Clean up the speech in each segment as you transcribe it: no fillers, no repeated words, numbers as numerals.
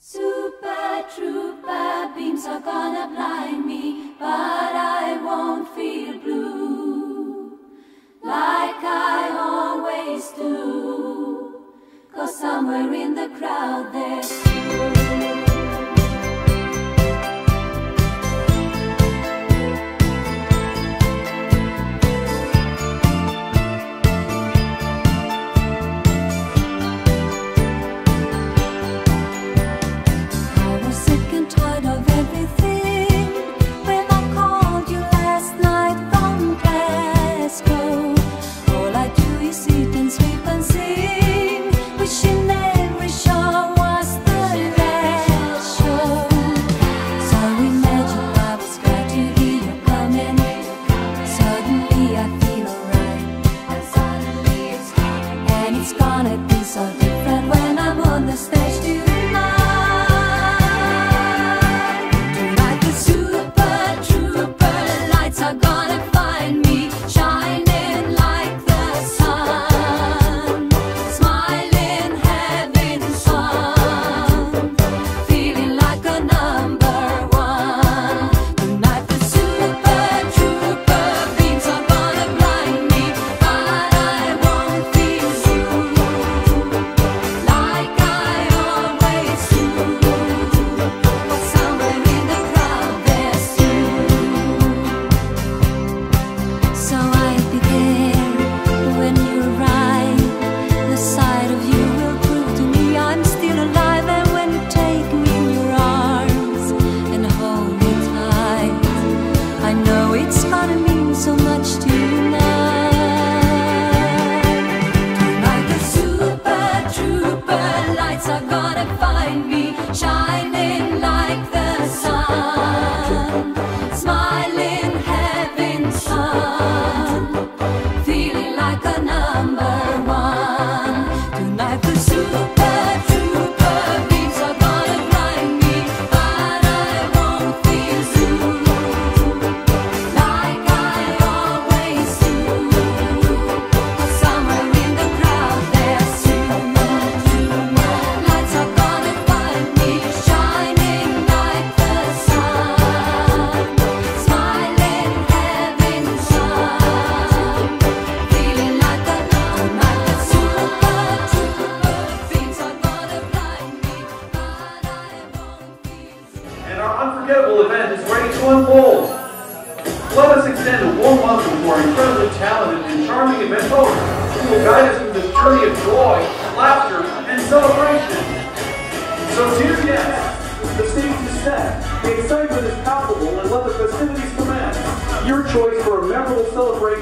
Super trooper beams are gonna blind me, but I won't feel blue like I always do, 'cause somewhere in the crowd there's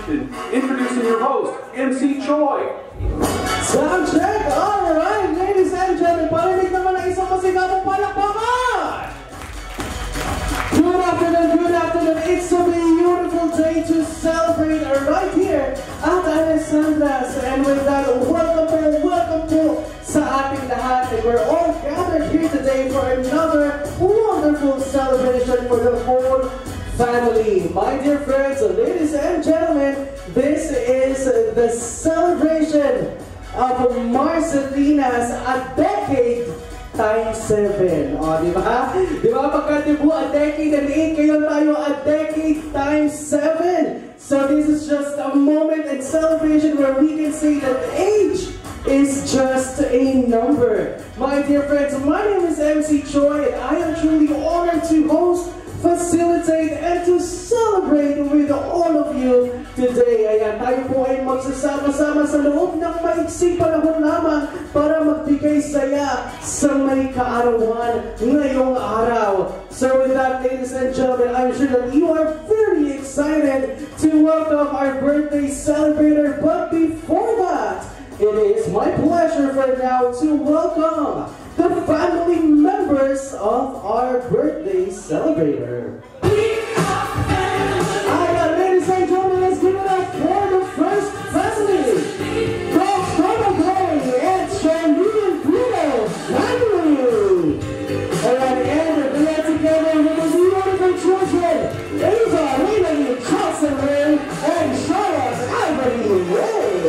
you. Introducing your host, MC Choi. Sound check! Alright, ladies and gentlemen, parinig naman ang isang masigabong palakpakan! Good afternoon. It's a beautiful day to celebrate right here at Alessandra's. And with that, welcome to sa ating lahat. And we're all gathered here today for another wonderful celebration for the whole family. My dear friends, ladies and gentlemen, this is the celebration of Marcelinas, a decade times 7. O, di ba? Di ba? Pagkatibo, a decade and 8, kayo tayo, a decade times 7. So this is just a moment and celebration where we can say that age is just a number. My dear friends, my name is MC Choi, and I am truly honored to host, facilitate, and to celebrate with all of you today. Ayan, tayo po ay magsasama-sama sa loob ng maiksing panahon lamang para magbigay saya sa may kaarawan ngayong araw. So with that, ladies and gentlemen, I'm sure that you are very excited to welcome our birthday celebrator. But before that, it is my pleasure for now to welcome the family members of our birthday celebrator. Ladies and gentlemen, let's give it up for the first family. From Conoplay, it's Charlene Guido family. And we are together with the beautiful children, Ava, Leland, Johnson, and Charlotte Ivory Ray.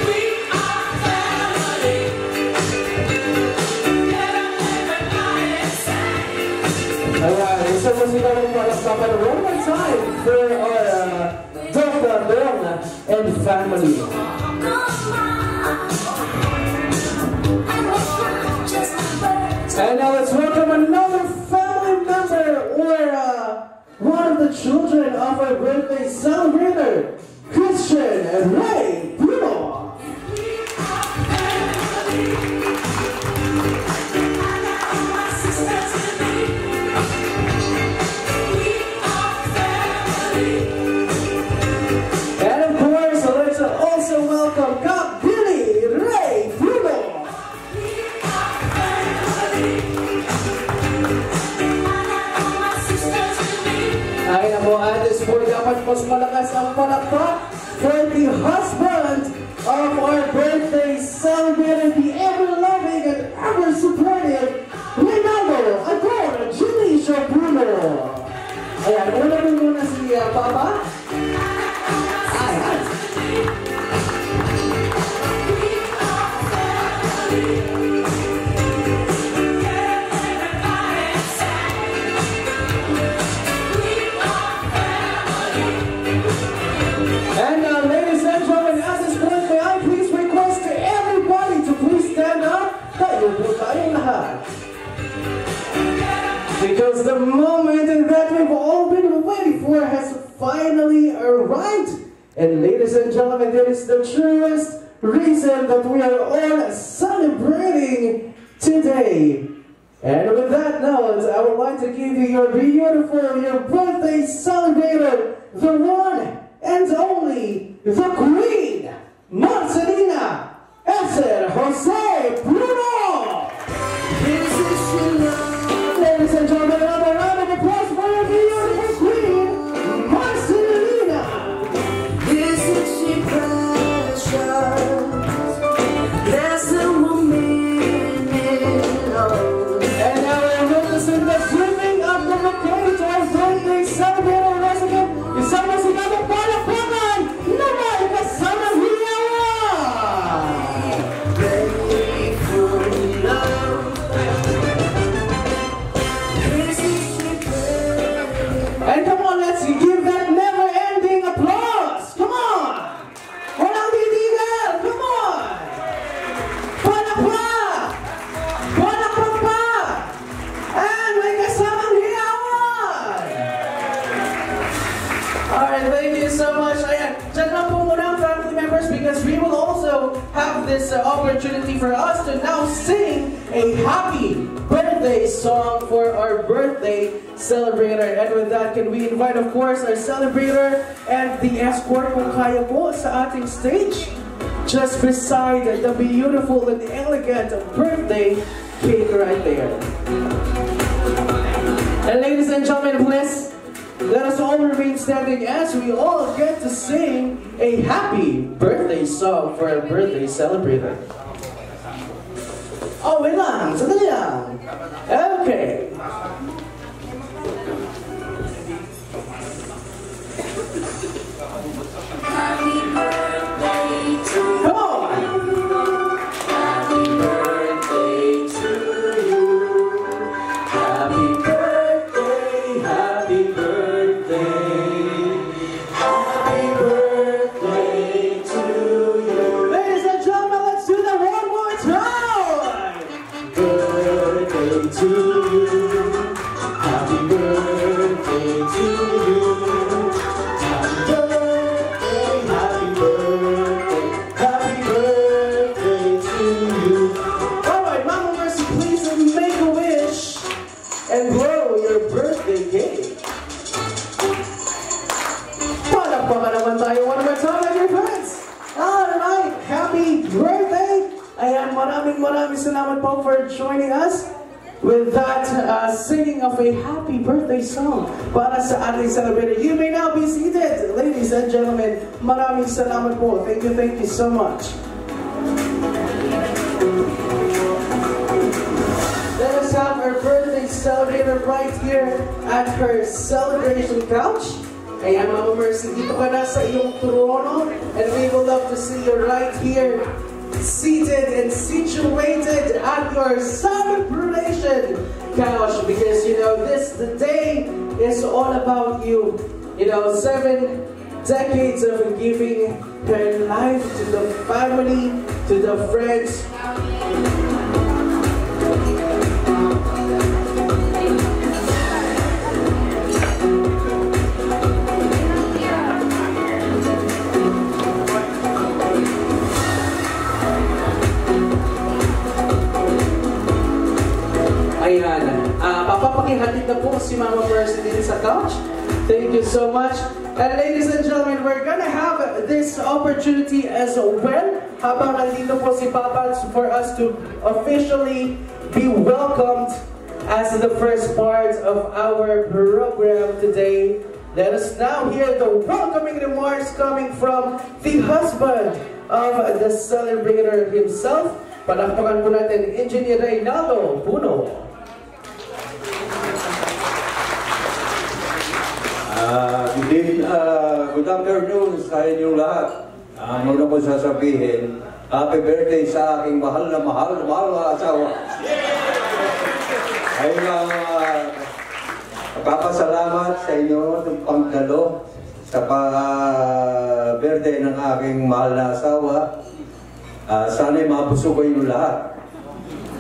We are family. and family. And now let's welcome another family member or one of the children of our birthday celebrator, Christian and Ray Bruno. And of course, let's also welcome Kap Billy Ray Bruno. Ay nako, at this point, dapat mas malakas ang palakpak for the husband of our birthday celebrator, the ever-loving and ever-supportive Reynaldo Ador Junicio Bruno. Ayan, una mo muna si Papa. Ayan. And ladies and gentlemen, at this point, may I please request to everybody to please stand up. Tayo po tayong lahat. Because the moment that we've all been waiting for has finally arrived. And ladies and gentlemen, that is the truest reason that we are all celebrating today. And with that note, I would like to give you your beautiful, your birthday celebrator, the one and only, the Queen, Marcelina Esther Jose Bruno. Ladies and gentlemen, another round of applause for your beautiful Queen, Marcelina. Isn't she precious? There's a woman in love. And now we're witnessing the swimming of the bouquet to our birthday celebrator resident. Isama si Gabo Palapangan na may kasama hiyawa. Ready for love. Isn't she precious? And come on, let's give that never-ending applause. Come on. Walang titigil. Come on. Palakpak. Palakpak pa. And may kasamang hiyawan. Alright, thank you so much. Ayan, dyan lang po muna ang family members because we will also have this opportunity for us to now sing a happy birthday song for our birthday celebrator. And with that, can we invite, of course, our celebrator and the escort kung kaya po sa ating stage just beside the beautiful and elegant birthday cake right there. And ladies and gentlemen, please, let us all remain standing as we all get to sing a happy birthday song for our birthday celebrator. Oh, wait lang. Sandali lang. Okay. Happy birthday to Come on. Happy birthday to you. Happy birthday, happy birthday. Happy birthday to you. Ladies and gentlemen, let's do that one more time. Birthday to you. Happy birthday to you. Happy birthday, happy birthday. Happy birthday to you. Alright, Mama Mercy, please make a wish and blow your birthday cake. Palakpakan naman tayo one more time, my dear friends. Alright, happy birthday. Ayan, maraming salamat po for joining us with that singing of a happy birthday song para sa ating celebrator. You may now be seated, ladies and gentlemen. Maraming salamat po. Thank you so much. Let us have our birthday celebrator right here at her celebration couch. Ayan, Mama Mercy, dito ka na sa iyong trono, and we would love to see you right here, seated and situated at your celebration couch, because you know the day is all about you. You know, 7 decades of giving pen life to the family, to the friends. Ayan, papapakihatid na po si Mama Mercy din sa couch. Thank you so much. And ladies and gentlemen, we're gonna have this opportunity as well habang nandito po si Papa for us to officially be welcomed as the first part of our program today. Let us now hear the welcoming remarks coming from the husband of the celebrator himself. Palakpakan po natin, Engineer Reynaldo Puno. Good afternoon sa inyong lahat. Muna ko sasabihin, happy birthday sa aking mahal na asawa. Ayun lang, papasalamat sa inyo ng pagdalo sa birthday ng aking mahal na asawa. Sana'y mapuso ko yung lahat.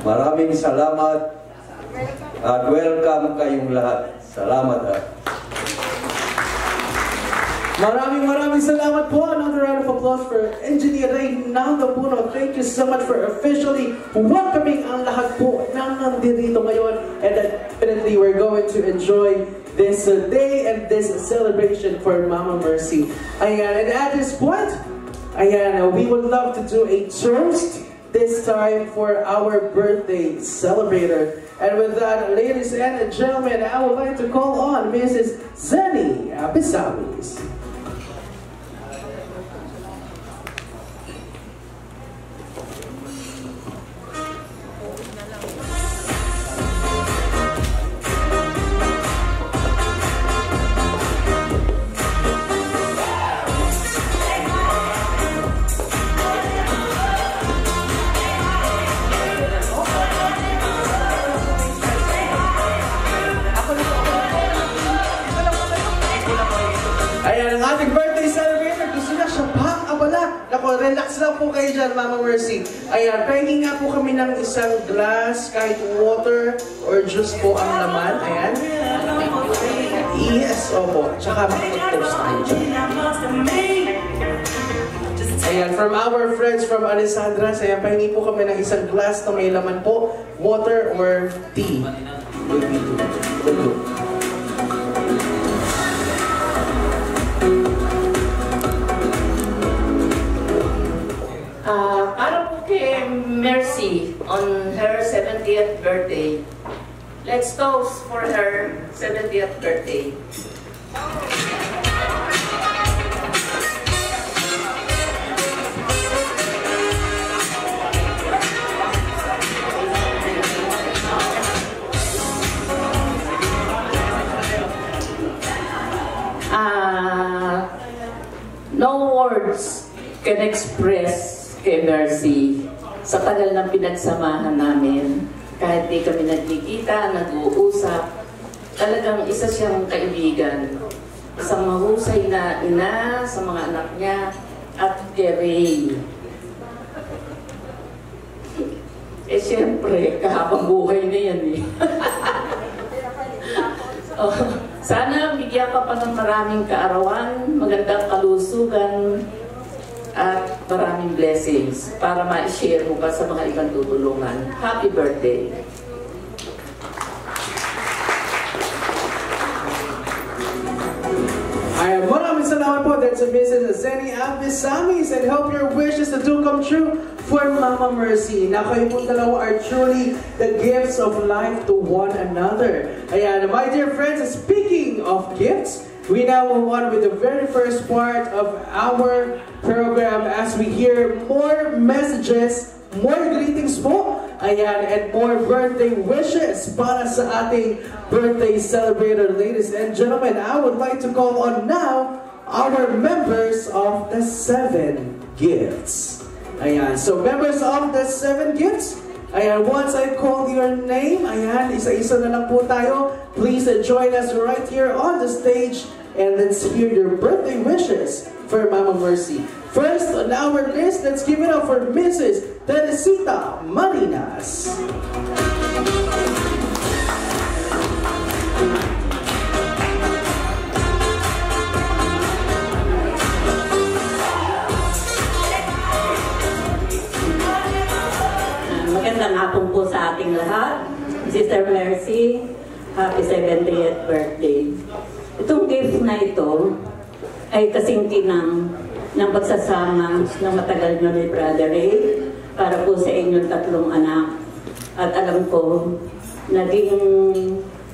Maraming salamat at welcome kayong lahat. Salamat. Maraming salamat po. Another round of applause for Engineer Reynaldo Puno. Thank you so much for officially welcoming ang lahat po na nandito ngayon. And definitely we're going to enjoy this day and this celebration for Mama Mercy. Ayan, and at this point, ayan, we would love to do a toast this time for our birthday celebrator. And with that, ladies and gentlemen, I would like to call on Mrs. Zenny Abisamis. Relax lang po kayo dyan, Mama Mercy. Ayan, pahingi nga po kami ng isang glass, kahit water or juice po ang laman. Ayan. Yes, opo. Tsaka makapag-toast tayo dyan. Ayan, from our friends from Alessandra, ayan, pahingi po kami ng isang glass na may laman po, water or tea. Para po kay Mercy on her 70th birthday. Let's toast for her 70th birthday. No words can express kay Mercy sa tagal ng pinagsamahan namin. Kahit di kami nagkikita, nag-uusap, talagang isa siyang kaibigan. Isang mahusay na ina sa mga anak niya at kay Ray. Eh siyempre, kahabang buhay na yan eh. Sana bigyan ka pa ng maraming kaarawan, magandang kalusugan, at maraming blessings para ma-share mo pa sa mga ibang tutulungan. Happy birthday! Maraming salamat po. That's a Mrs. Zenny Abisamis, and hope your wishes do come true for Mama Mercy. Na kayo po dalawa are truly the gifts of life to one another. Ayan, my dear friends, speaking of gifts, we now move on with the very first part of our program as we hear more messages, more greetings po, ayan, and more birthday wishes para sa ating birthday celebrator. Ladies and gentlemen, I would like to call on now our members of the 7 gifts. Ayan, so members of the 7 gifts, ayan, once I call your name, ayan, isa-isa na lang po tayo. Please join us right here on the stage and let's hear your birthday wishes for Mama Mercy. First on our list, let's give it up for Mrs. Teresita Marinas. Magandang hapon po sa ating lahat. Sister Mercy, happy 70th birthday. Itong gift na ito ay kasing kinang ng pagsasama ng matagal nyo ni Brother Ray para po sa inyong 3 anak. At alam ko, naging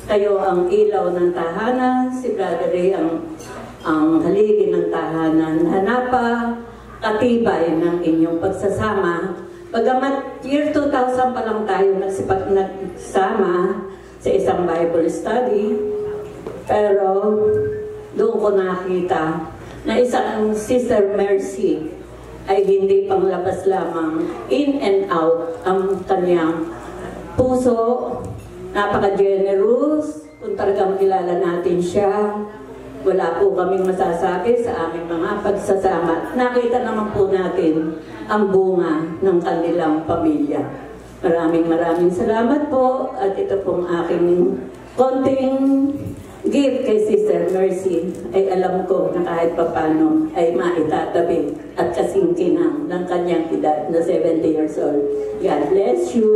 kayo ang ilaw ng tahanan, si Brother Ray ang haligi ng tahanan. Hanapa, katibay ng inyong pagsasama. Bagamat year 2000 pa lang tayo nagsama sa isang Bible study, pero doon ko nakita na isang Sister Mercy ay hindi panglabas lamang, in and out ang kanyang puso, napaka-generous. Kung talagang kilala natin siya, wala po kaming masasabi sa aming mga pagsasama. Nakita naman po natin ang bunga ng kanilang pamilya. Maraming salamat po at ito pong aking konting gift kay Sister Mercy ay alam ko na kahit papano ay maitatabi at kasingkinang ng kanyang edad na 70 years old. God bless you!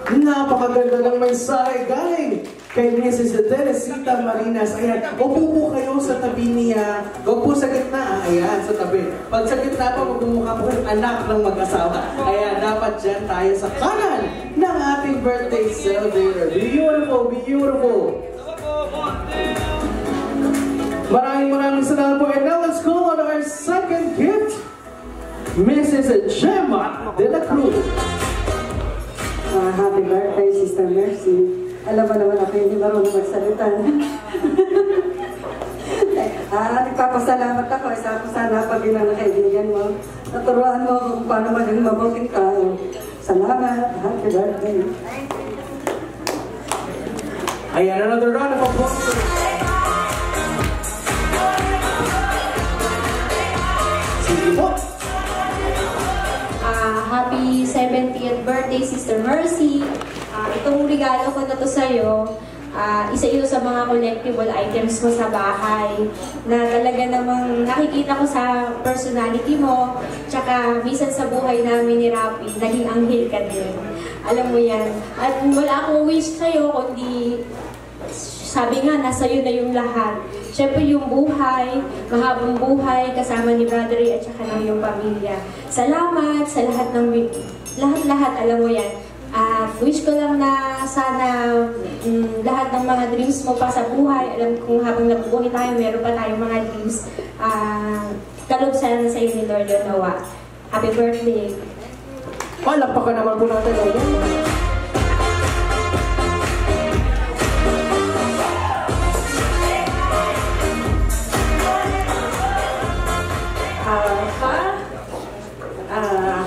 Napakaganda ng mensahe galing kay Mrs. Teresita Marinas. Ayan, upo po kayo sa tabi niya. Huwag po sa gitna. Ayan, sa tabi. Pag sa gitna pa, magmumukha po yung anak ng mag-asawa. Ayan, dapat dyan tayo sa kanan ng ating birthday celebrator. Beautiful, beautiful. Maraming salamat po. And now let's go on our second gift. Mrs. Gemma de la Cruz. Happy birthday, Sister Mercy. Alam mo naman ako hindi marunong magsalita. Nagpapasalamat ako. Isa ko sana pag ilang kaibigan mo. Naturuan mo kung paano maging mabuting tao. Salamat. Happy birthday. Ayan, another round of applause. Sige po. Happy 70th birthday, Sister Mercy. Itong regalo ko na to sa'yo, isa ito sa mga collectible items mo sa bahay na talaga namang nakikita ko sa personality mo, tsaka minsan sa buhay namin ni Rapi, naging anghel ka din. Alam mo yan. At wala akong wish sa'yo, kundi sabi nga, nasa iyo na yung lahat. Siyempre yung buhay, mahabang buhay, kasama ni Brother Ray at saka ng iyong pamilya. Salamat sa lahat ng lahat, alam mo yan. Wish ko lang na sana lahat ng mga dreams mo pa sa buhay. Alam kong habang nabubuhay tayo, meron pa tayong mga dreams. Kalob sana sa iyo ni Lord Nawa. Happy birthday! Palakpakan naman po natin.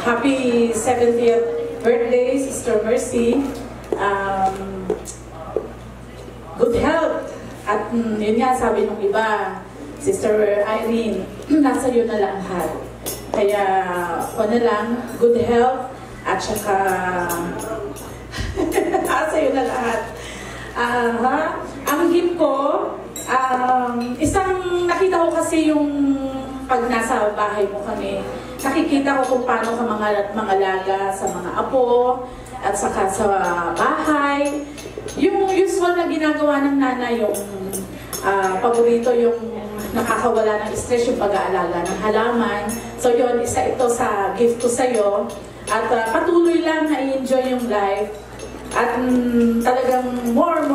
Happy 70th birthday, Sister Mercy. Good health. At yun nga, sabi nung iba, Sister Irene, nasa iyo na lang lahat. Kaya, ano lang, good health at saka nasa iyo na lahat. Ang gift ko, isang nakita ko kasi yung pag nasa bahay mo kami, nakikita ko kung paano ka mga laga sa mga apo at saka sa bahay. Yung usual na ginagawa ng nanay, yung paborito, yung nakakawala ng stress, yung pag-aalaga ng halaman. So yun, isa ito sa gift ko sa'yo. At patuloy lang na i-enjoy yung life. At talagang more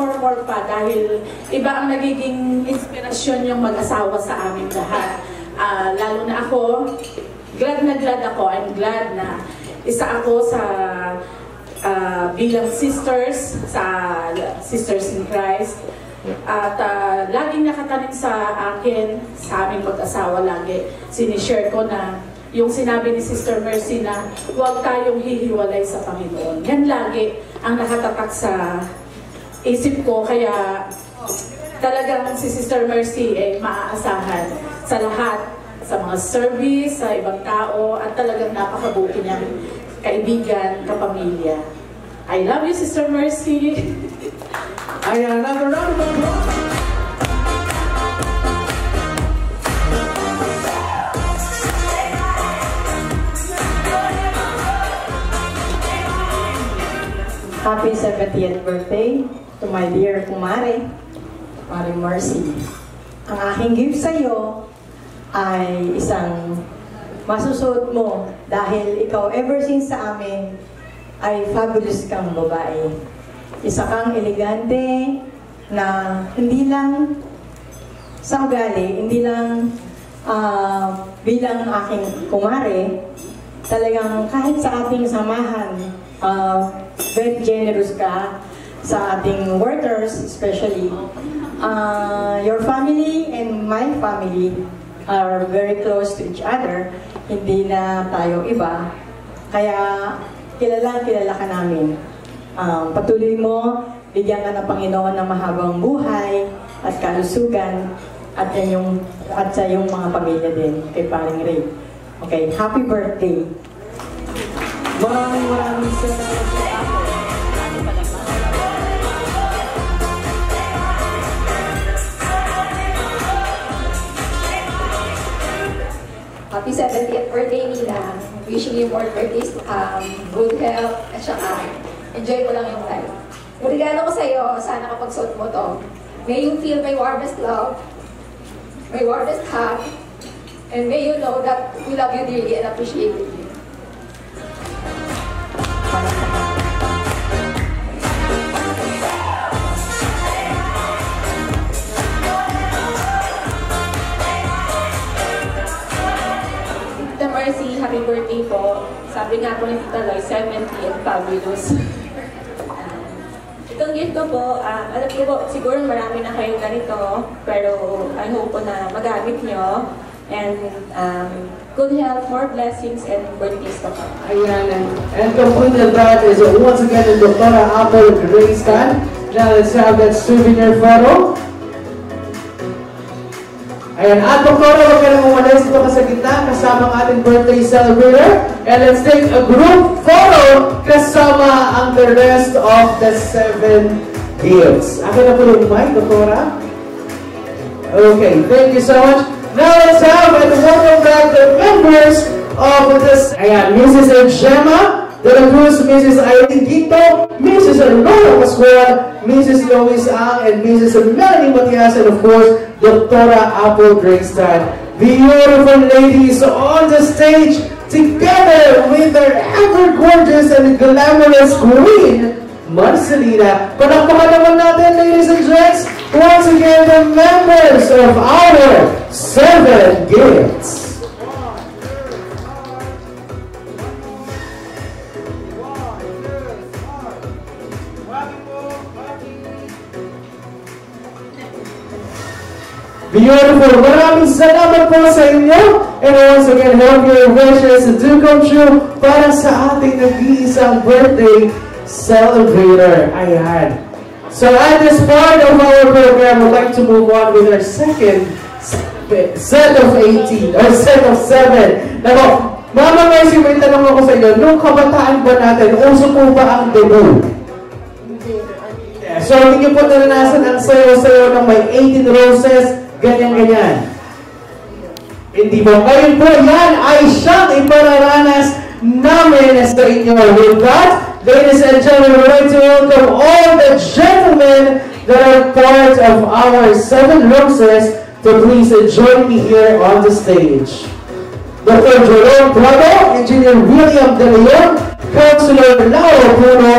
pa dahil iba ang nagiging inspirasyon yung mag-asawa sa aming lahat. Lalo na ako, glad ako. I'm glad na isa ako sa bilang sisters, sa Sisters in Christ. At laging nakatanim sa akin, sa aming mag-asawa lagi, sinishare ko na yung sinabi ni Sister Mercy na huwag tayong hihiwalay sa Panginoon. Yan lagi ang nakatatak sa isip ko. Kaya talagang si Sister Mercy ay maaasahan sa lahat, sa mga service, sa ibang tao, at talagang napakabuti niyang kaibigan, kapamilya. I love you, Sister Mercy. Ayan, another round of applause. Happy 70th birthday to my dear kumare, Mari Mercy. Ang aking gift sa iyo ay isang masusuot mo dahil ikaw ever since sa amin ay fabulous kang babae. Isa kang elegante na hindi lang sa ugali, hindi lang bilang aking kumare, talagang kahit sa ating samahan, very generous ka sa ating workers, especially. Your family and my family are very close to each other. Hindi na tayo iba. Kaya kilala ka namin. Patuloy mo, bigyan ka ng Panginoon ng mahabang buhay at kalusugan at sa iyong mga pamilya din kay Paring Ray. Okay, happy birthday! Maraming salamat po. Happy 70th birthday, Nina. Wishing you more birthdays to come, good health, at saka enjoy mo lang yung life. Yung regalo ko sa'yo, sana kapag suot mo to, may you feel my warmest love, my warmest hug, and may you know that we love you dearly and appreciate you. Mercy, happy birthday po. Sabi nga po ni Tita Loy, 70 and fabulous. Itong gift ko po, alam ko po, siguro marami na kayong ganito, pero I hope po na magamit nyo. And good health, more blessings, and birthdays po po. Ayan, and completed that is once again the Dr. Apple Grace Stand. Now let's have that souvenir photo. Ayan, at Dr. huwag ka nang umalis dito ka sa gitna kasama ang ating birthday celebrator. And let's take a group photo kasama ang the rest of the 7 gifts. Akin na po yung mic, Dr. Okay, thank you so much. Now let's have and welcome back the members of this. Ayan, Mrs. Gemma De La Cruz, Mrs. Irene Quito, Mrs. Aurora Pascual, Mrs. Lois Ang, and Mrs. Melanie Matias, and of course, Dr. Apple Graystead. Beautiful ladies on the stage together with their ever gorgeous and glamorous queen, Marcelina. Palakpakan naman natin, ladies and gents, once again, the members of our 7 gifts. Beautiful. Maraming salamat po sa inyo. And once again, hope your wishes do come true para sa ating nag-iisang birthday celebrator. Ayan. So at this part of our program, we'd like to move on with our second set of 18, or set of 7. Nako, Mama Mercy, may tanong ako sa inyo. Nung kabataan ba natin, uso po ba ang debut? So hindi niyo po naranasan ang sayo-sayo ng may 18 roses, ganyan-ganyan. Hindi po. Ngayon po, yan ay siyang ipararanas namin sa inyo. With that, ladies and gentlemen, we'd like to welcome all the gentlemen that are part of our 7 roses to please join me here on the stage. Dr. Jerome Bravo, Engineer William De Leon, Councilor Lauro Puno,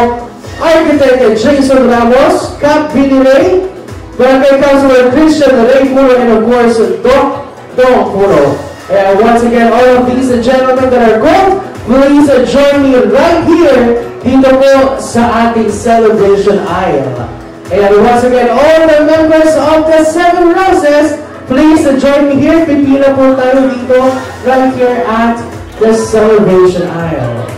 Architect Jason Ramos, Cap Billy Ray, Barangay Councilor Christian Ray Puno, and of course, Doc Dong Puno. And once again, all of these gentlemen that are gold, please join me right here dito po sa ating celebration aisle. And once again, all the members of the 7 roses, please join me here. Pipila po tayo dito right here at the celebration aisle.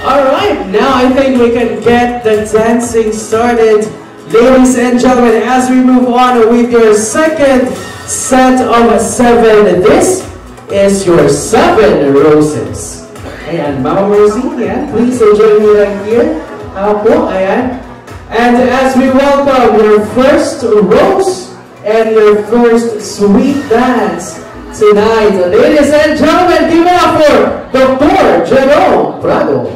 Alright, now I think we can get the dancing started. Ladies and gentlemen, as we move on with your second set of 7. This is your 7 roses. Ayan, Mama Mercy, yeah, please join me right here. Po, ayan. And as we welcome your first rose and your first sweet dance tonight, ladies and gentlemen, give it up for Dr. Jerome Prado.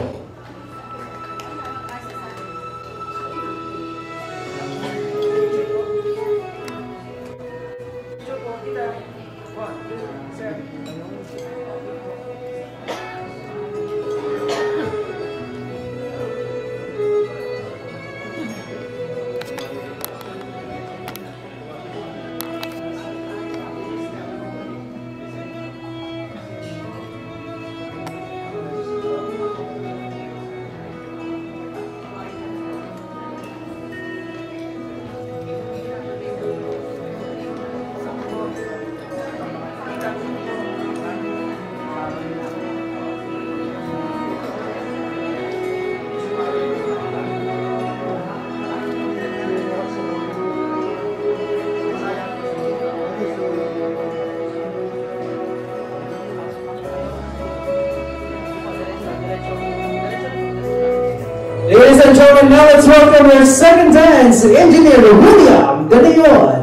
Ladies and gentlemen, now let's welcome our second dance, Engineer William De Leon.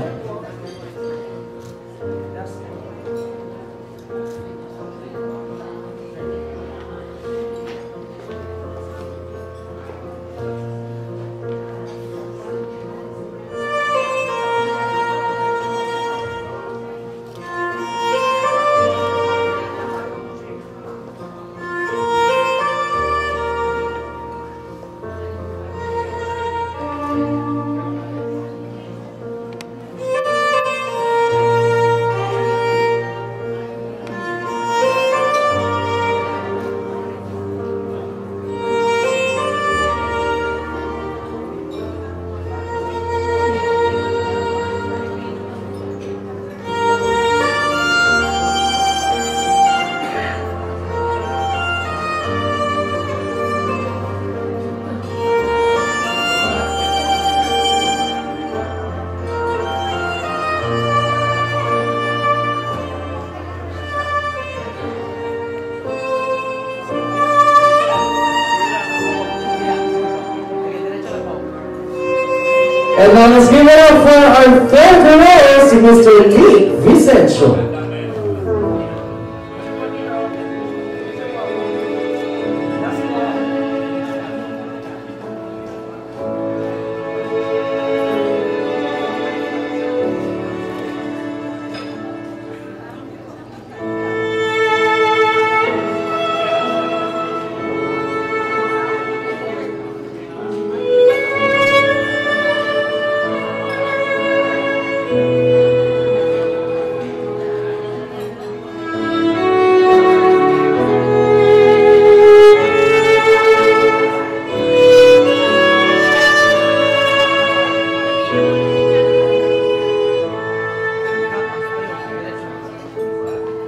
And now let's give it up for our third rose, Mr. Nick Vicencio.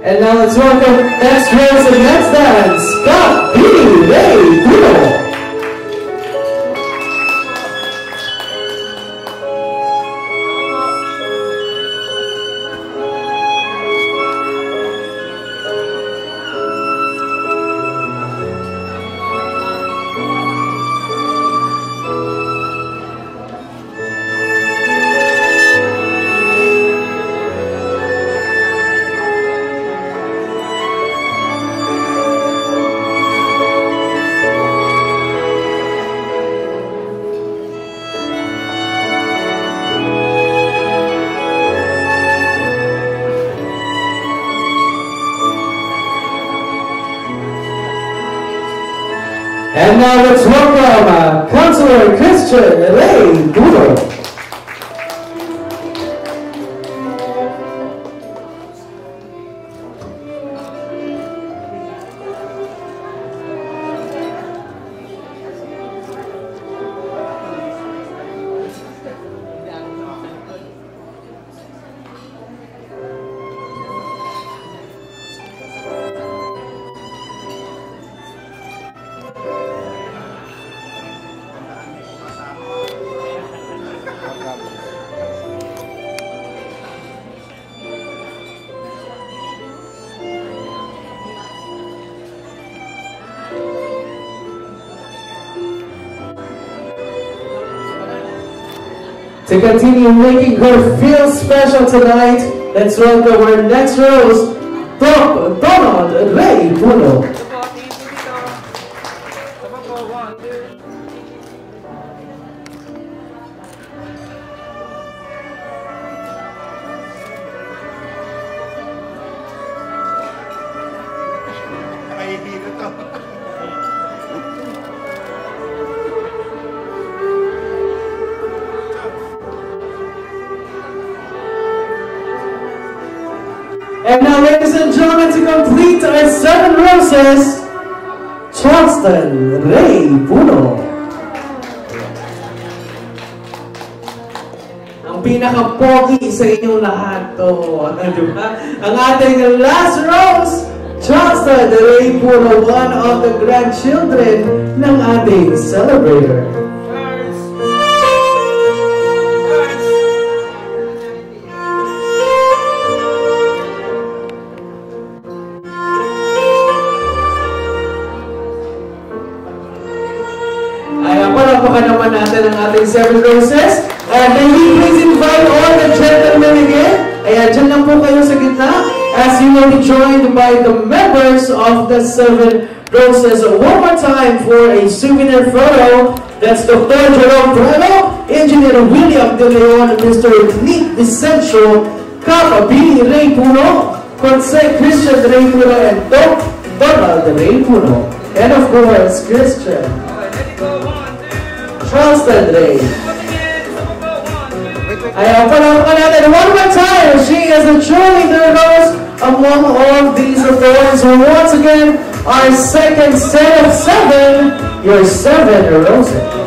And now let's welcome next rose and next dance, Scott B. Ray Kudo. And now let's welcome Councilor Christian Ray Gudo. To continue making her feel special tonight, let's welcome our next rose, Donald Ray Puno. And now, ladies and gentlemen, to complete our 7 roses, Charleston Ray Puno. Ang pinaka-pogi sa inyong lahat to. Diba? Ang ating last rose, Charleston Ray Puno, one of the grandchildren ng ating celebrator. Palakpakan naman natin ang ating 7 roses. And may we please invite all the gentlemen again. Ayan, dyan lang po kayo sa gitna as you will be joined by the members of the 7 roses. One more time for a souvenir photo. That's Dr. Jerome Prado, Engineer William De Leon, Mr. Nick Vicencio, Kap B. Ray Puno, Jose Christian Ray Puno, and Donald Ray Puno. And of course, Christian Charleston Ray. Ayan, palakpakan natin one more time. She is a truly rose among all these awards. Once again, our second set of 7, your 7 roses.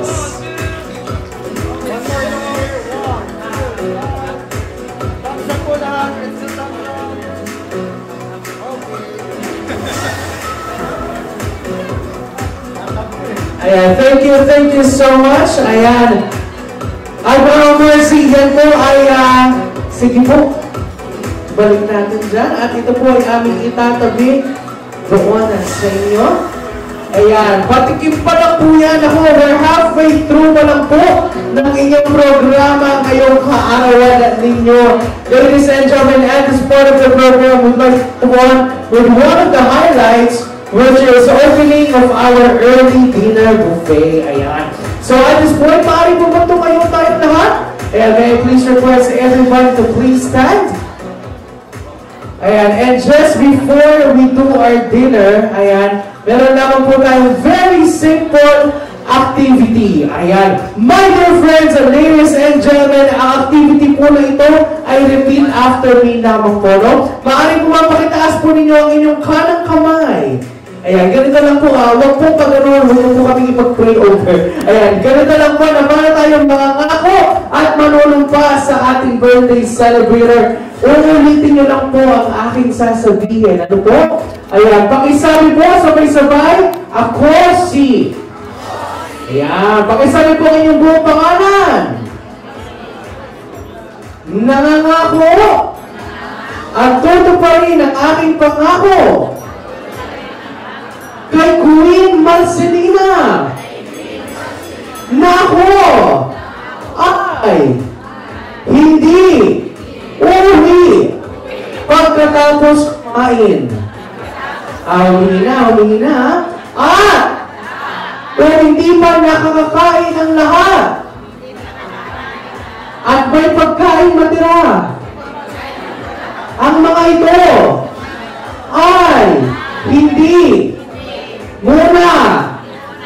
Ayan, thank you so much. Ayan. Ay, Mama Mercy, yan po ay, sige po, balik natin dyan. At ito po ay aming itatabi doon sa inyo. Ayan, patikim pa lang po yan ako. We're halfway through pa lang po ng inyong programa ngayong kaarawan ninyo. Ladies and gentlemen, at this part of the program, we'd like to go on with one of the highlights, which is opening of our early dinner buffet. Ayan. So at this point, maaari pumunto kayo tayong lahat. Ayan, may I please request everyone to please stand. Ayan, and just before we do our dinner, ayan, meron naman po tayong very simple activity. Ayan. My dear friends and ladies and gentlemen, ang activity po na ito ay repeat after me lamang po, no? Maaari po mapakitaas po ninyo ang inyong kanang kamay. Ayan, ganito lang po, huwag po pag gano'n, huwag po kami ipag-pray over. Ayan, ganito lang po na para tayong mangangako at manunumpa sa ating birthday celebrator. Uulitin nyo lang po ang aking sasabihin. Ano po? Ayan, pakisabi po, sabay-sabay, ako si. Ayan, pakisabi po ang inyong buong pangalan. Nangangako at tutuparin ang aking pangako kay Queen Marcelina na ako ay hindi uuwi pagkatapos kumain. Humingi na. At kung hindi pa nakakakain ang lahat at may pagkain matira, ang mga ito ay hindi muna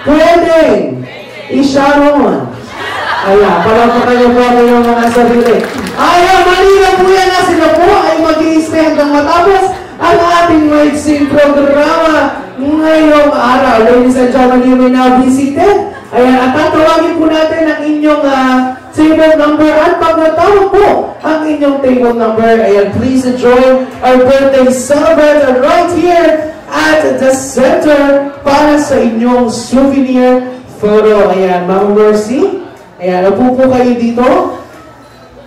pwedeng isharon. Ayan, palakpakan niyo po yung mga sarili. Ayan, malinaw po yan na sila po ay mag-i-stay hanggang matapos ang ating maiksing programa ngayong araw. Ladies and gentlemen, you may now be seated. Ayan, at tatawagin po natin ang inyong table number at pag natawag po ang inyong table number, ayan, please enjoy our birthday celebrant right here at the center para sa inyong souvenir photo. Ayan, Mama Mercy. Ayan, upo po kayo dito.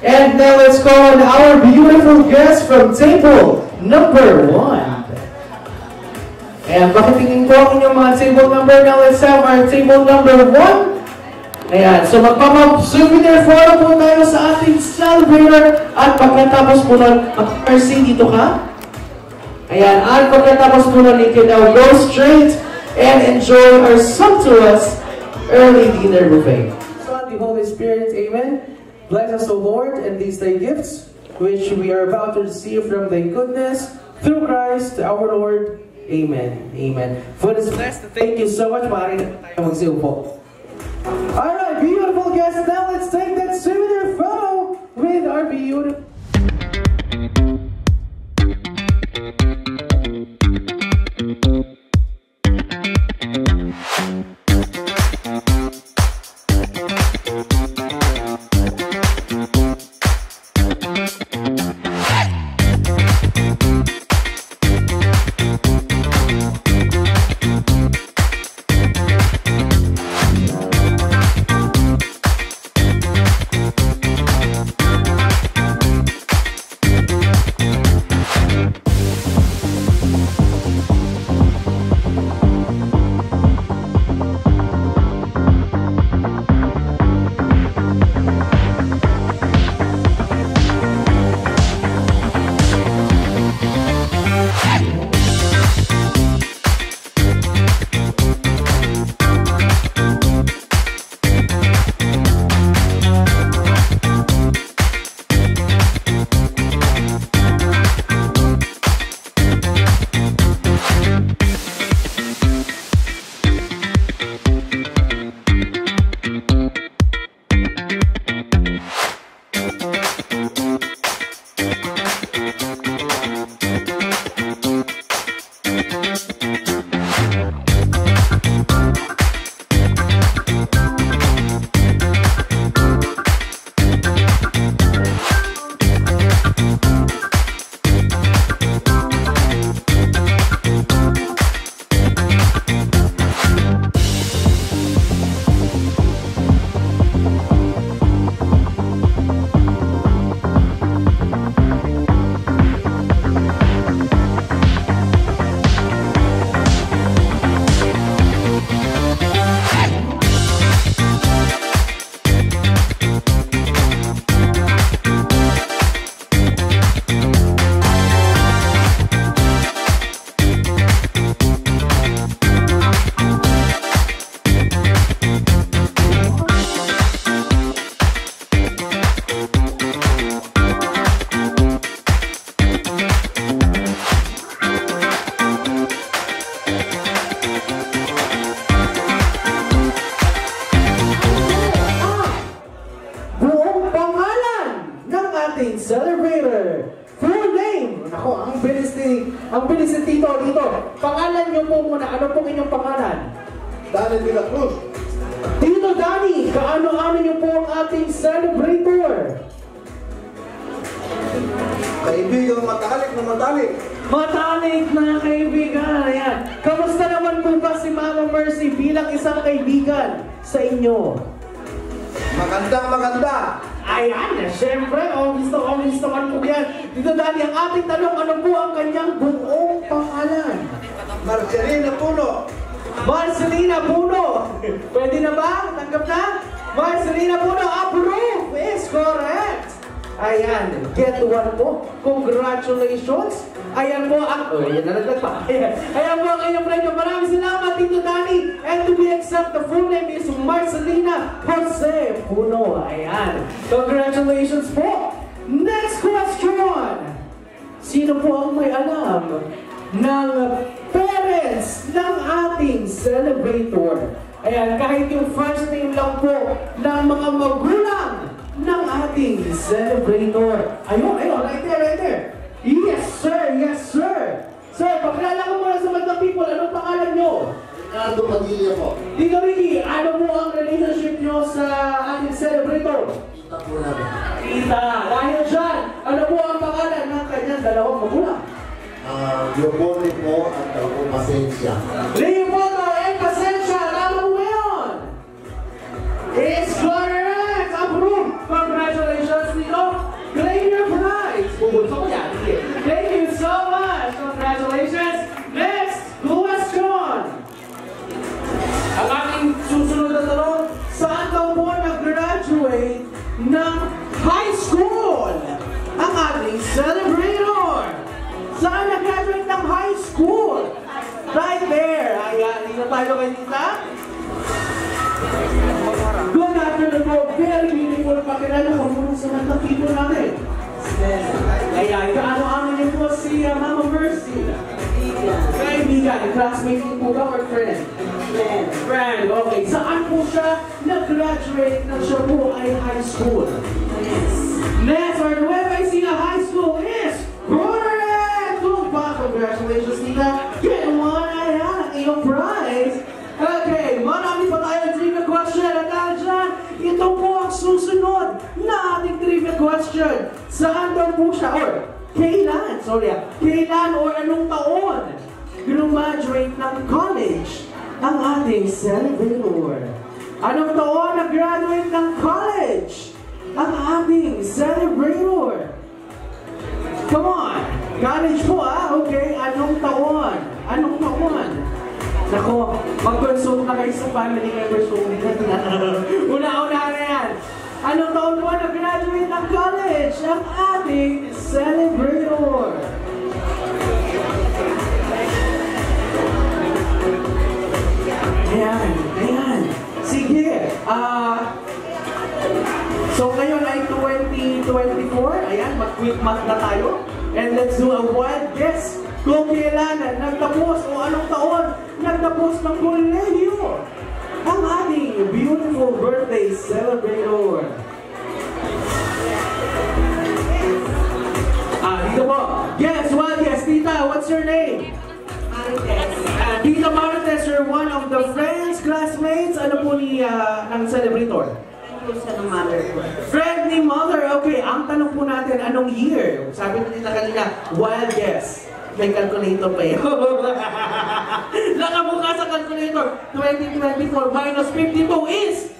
And now let's call on our beautiful guest from table number 1. Ayan, pakitingin po ang inyong mga table number. Now let's have our table number 1. Ayan, so magpapag-souvenir photo po tayo sa ating celebrator at pagkatapos po nun, Mercy, dito ka? Ayan, at pagkatapos po nun, you can now go straight and enjoy our sumptuous early dinner buffet. Son, the Holy Spirit, amen. Bless us, O Lord, and these thy gifts, which we are about to receive from thy goodness, through Christ our Lord. Amen. Amen. For this blessed, thank you so much. Maaari na tayo magsiupo. Alright, beautiful guests, now let's take that souvenir photo with our beautiful... Celebrator. Full name. Nako, ang bilis ni Tito dito. Pangalan niyo po muna. Ano pong inyong pangalan? Danny de la Cruz. Tito Danny, kaano-ano niyo po ang ating celebrator? Kaibigang matalik na matalik. Matalik na kaibigan. Ayan. Kamusta naman po ba si Mama Mercy bilang isang kaibigan sa inyo? Magandang maganda. Ayan, siyempre, gusto man po yan. Dito dahil ang ating tanong, ano po ang kanyang buong pangalan? Marcelina Puno. Marcelina Puno. Pwede na ba? Tanggap na? Marcelina Puno, approve is correct. Ayan, get one po. Congratulations. Ayan po ang... Oh, yan na nagtagpa. Ayan po ang inyong premyo. Maraming salamat, Tito Danny. And to be exact, the full name is Marcelina Jose Puno. Ayan. Congratulations po. Next question. Sino po ang may alam ng parents ng ating celebrator? Ayan, kahit yung first name lang po ng mga magulang ng ating celebrator. Ayun, right there. Yes, sir. Sir, pakilala ko muna sa mga people. Anong pangalan nyo? Ricardo Padilla po. Tito Ricky, ano po ang relationship nyo sa ating celebrator? Kita po namin. Kita. Dahil dyan, ano po ang pangalan ng kanyang dalawang magulang? Leopoldo po at Pasensya. Leopoldo and Pasensya, tama mo ngayon? It's correct! Approve! Congratulations, Tito! Claim your prize! Bubulsa ko yan. Thank you so much! Congratulations! Next question! Ang aking susunod na tanong, saan daw po tayo kay Tita. Good afternoon po. Very beautiful pakilala ko muna sa mga people natin. Ayan, kaano-ano niyo po si Mama Mercy. Kaibigan, classmate niyo po ba or friend? Friend, okay. Saan po siya nag-graduate na siya po ay high school? Next, or Nueva Ecija High School is correct! Congratulations, Nika. Get one, ayan, ang iyong prize. Okay, marami pa tayong trivia question. At dahil dyan, ito po ang susunod na ating trivia question. Saan daw po siya, or kailan, kailan or anong taon graduate ng college ang ating celebrator? Anong taon nag-graduate ng college ang ating celebrator? Come on! College po okay. Anong taon? Anong taon? Nako, mag-consult na kayo sa family members ko. Una-una na yan. Anong taon po nag-graduate ng college ang ating celebrator? Ayan. Sige. So ngayon ay 2024. Ayan, mag-quick math na tayo. And let's do a wild guess kung kailan nagtapos o anong taon nagtapos ng kolehiyo ang ating beautiful birthday celebrator. Dito po. Guess, wild guess. Tita, what's your name? Tita Marites, you're one of the friends, classmates, ano po ni ng celebrator? Friend ni Mother. Okay, ang tanong po natin, anong year? Sabi ko nila kanina, wild guess. May calculator pa yun. Nakabuka sa calculator. 2024 minus 52 is?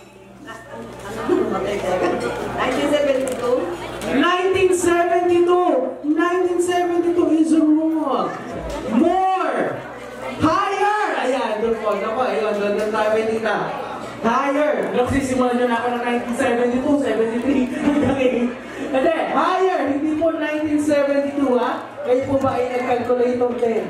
1972. 1972 is wrong. More. Higher. Ayan, doon po. Ako, ayun, doon tayo may tita. Higher! Nagsisimulan nyo na ako ng 1972, 73. Hindi, higher! Hindi po 1972 Kayo po ba ay nag-calculator din?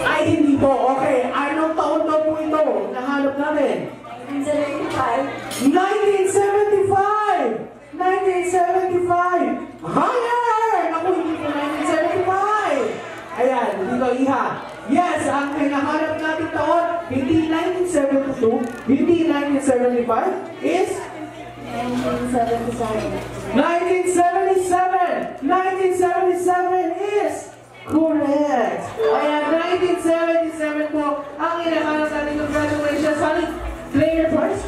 Ay, hindi po. Okay, anong taon daw po ito? Nahanap namin. 1975. 1975! 1975! Higher! Ako, hindi po 1975! Ayan, dito iha. Yes, ang hinahanap natin taon, hindi 1972, hindi 1975, is? 1977. 1977! 1977 is correct! Ayan, 1977 po, ang hinahanap natin ng graduation. Sali, player prize?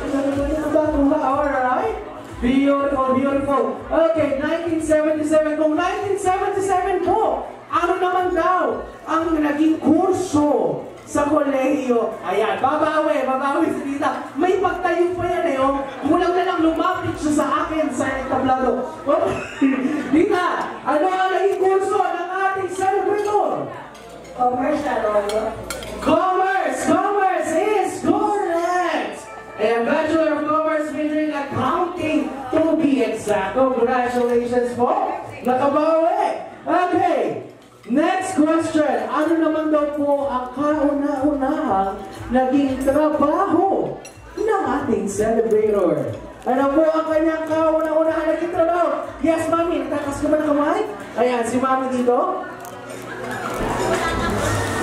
Alright? Beautiful, beautiful. Okay, 1977. Kung 1977 po, ano naman daw ang naging kurso sa kolehiyo? Ayan, babawi si Tita. May pagtayo pa yan kulang na lang lumapit siya sa akin sa entablado. Tita, ano ang naging kurso ng ating celebrator? Commerce, Commerce is correct! And Bachelor of Commerce majoring accounting to be exact. Congratulations po! Nakabawi! Okay! Next question, ano naman daw po ang kauna-unahang naging trabaho ng ating celebrator? Ano po ang kanyang kauna-unahang naging trabaho? Yes, Mami, natakas ka ba ng kamay? Ayan, si Mami dito.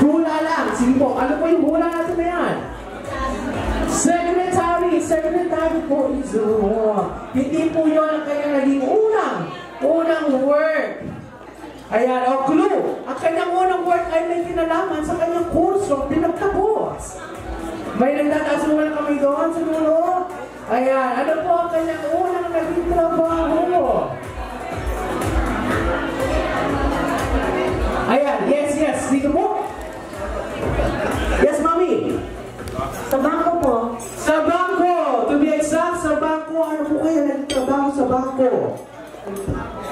Hula lang. Sige po, ano po yung hula natin na yan? Secretary po is wrong. Hindi po yun ang kanyang naging unang work. Ayan, clue. Ang kanyang unang work ay may kinalaman sa kanyang kurso pinagtapos. May nagtataas mo na kami doon sa dulo. Ayan, ano po ang kanyang unang naging trabaho? Ayan, yes, dito po. Yes, Mami. Sa bangko po. Sa bangko. To be exact, sa bangko. Ano po kaya nagtrabaho sa bangko?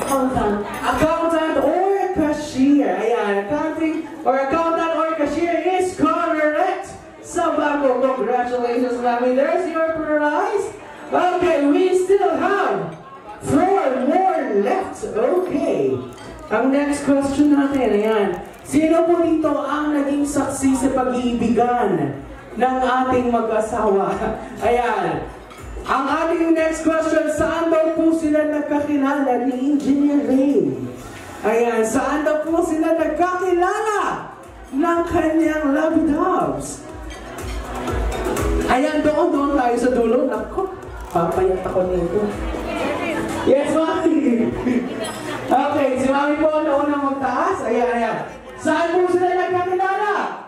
Accountant or cashier. Ayan, accountant or cashier is correct. Sa bangko. Congratulations, Mami. There's your prize. Okay, we still have 4 more left. Okay. Ang next question natin, ayan. Sino po dito ang naging saksi sa pag-iibigan ng ating mag-asawa. Ayan. Ang ating next question, saan daw po sila nagkakilala ni Engineer Ray? Ayan, saan daw po sila nagkakilala ng kanyang love-doves? Ayan, doon tayo sa dulo. Naku, papayat ako nito. Yes, Mami. Okay, si Mami po ang naunang magtaas. Ayan. Saan po sila nagkakilala?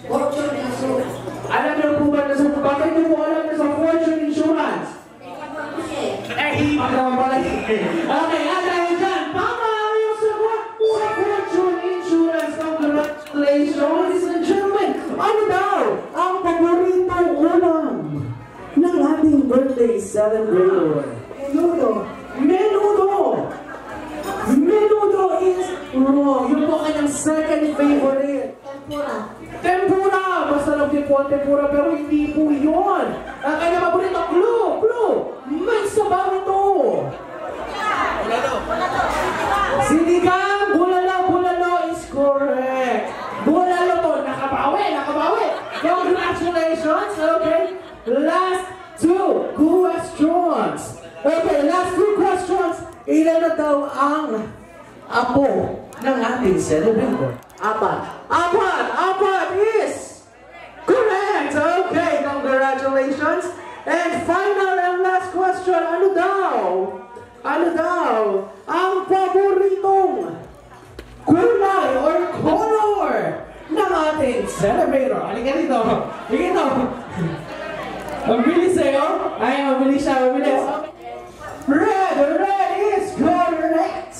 Fortune Insurance. Alam niyo po ba na sa bakit niyo po alam na sa Fortune Insurance? Iba naman pala. Okay, dahil dyan, tama yung sagot sa Fortune Insurance. Congratulations, ladies and gentlemen. Ano daw ang paboritong ulam ng ating birthday celebrator? Menudo. Menudo is wrong. Yun po kanyang second favorite. Tempura. Basta lang din po ang tempura, pero hindi po yun. Ang kanyang paborito, clue. May sabaw ito. Sinigang, bulalo is correct. Bulalo to, nakabawi. Congratulations. Okay. Last two questions. Ilan na daw ang apo ng ating celebrator? Apat is correct. Okay, congratulations. And final and last question, ano daw ang paboritong kulay or color ng ating celebrator? Halika dito. Mabilis oh. Ay, mabilis siya. Red is correct.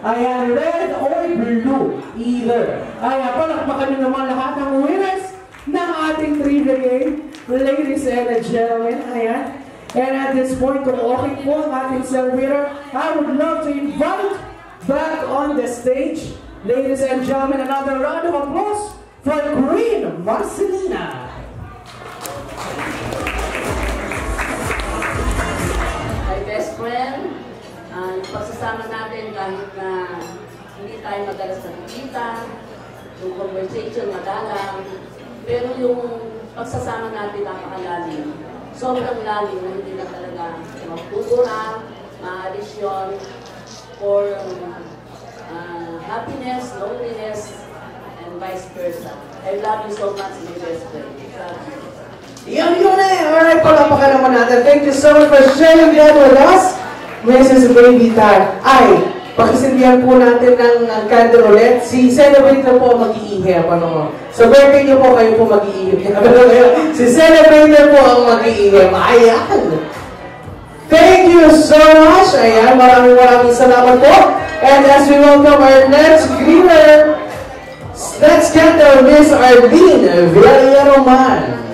Ayan, red or blue, either. Ayan, palakpakan nyo naman lahat ng winners ng ating trivia game, ladies and gentlemen. Ayan. And at this point, kung okay po ang ating celebrator, I would love to invite back on the stage, ladies and gentlemen, another round of applause for Queen Marcelina. Best friend, pagsasama natin kahit na hindi tayo madalas nakikita, yung conversation madalang, pero yung pagsasama natin napakalalim. Sobrang lalim na hindi na talaga magtutura, maalis yun for happiness, loneliness, and vice versa. I love you so much, my best friend. Yun eh! Alright, palapakan naman natin. Thank you so much for sharing that with us, Mrs. Baby Tan. Ay, pakisindihan po natin ng candle ulit. Si Celebrator po mag-iihip. Sa birthday niyo po, kayo po mag-iihip. Si Celebrator po ang mag-iihip. Ayan! Thank you so much! Ayan, maraming salamat po. And as we welcome our next greeter, let's get to Miss Arlene Villarreal-Man.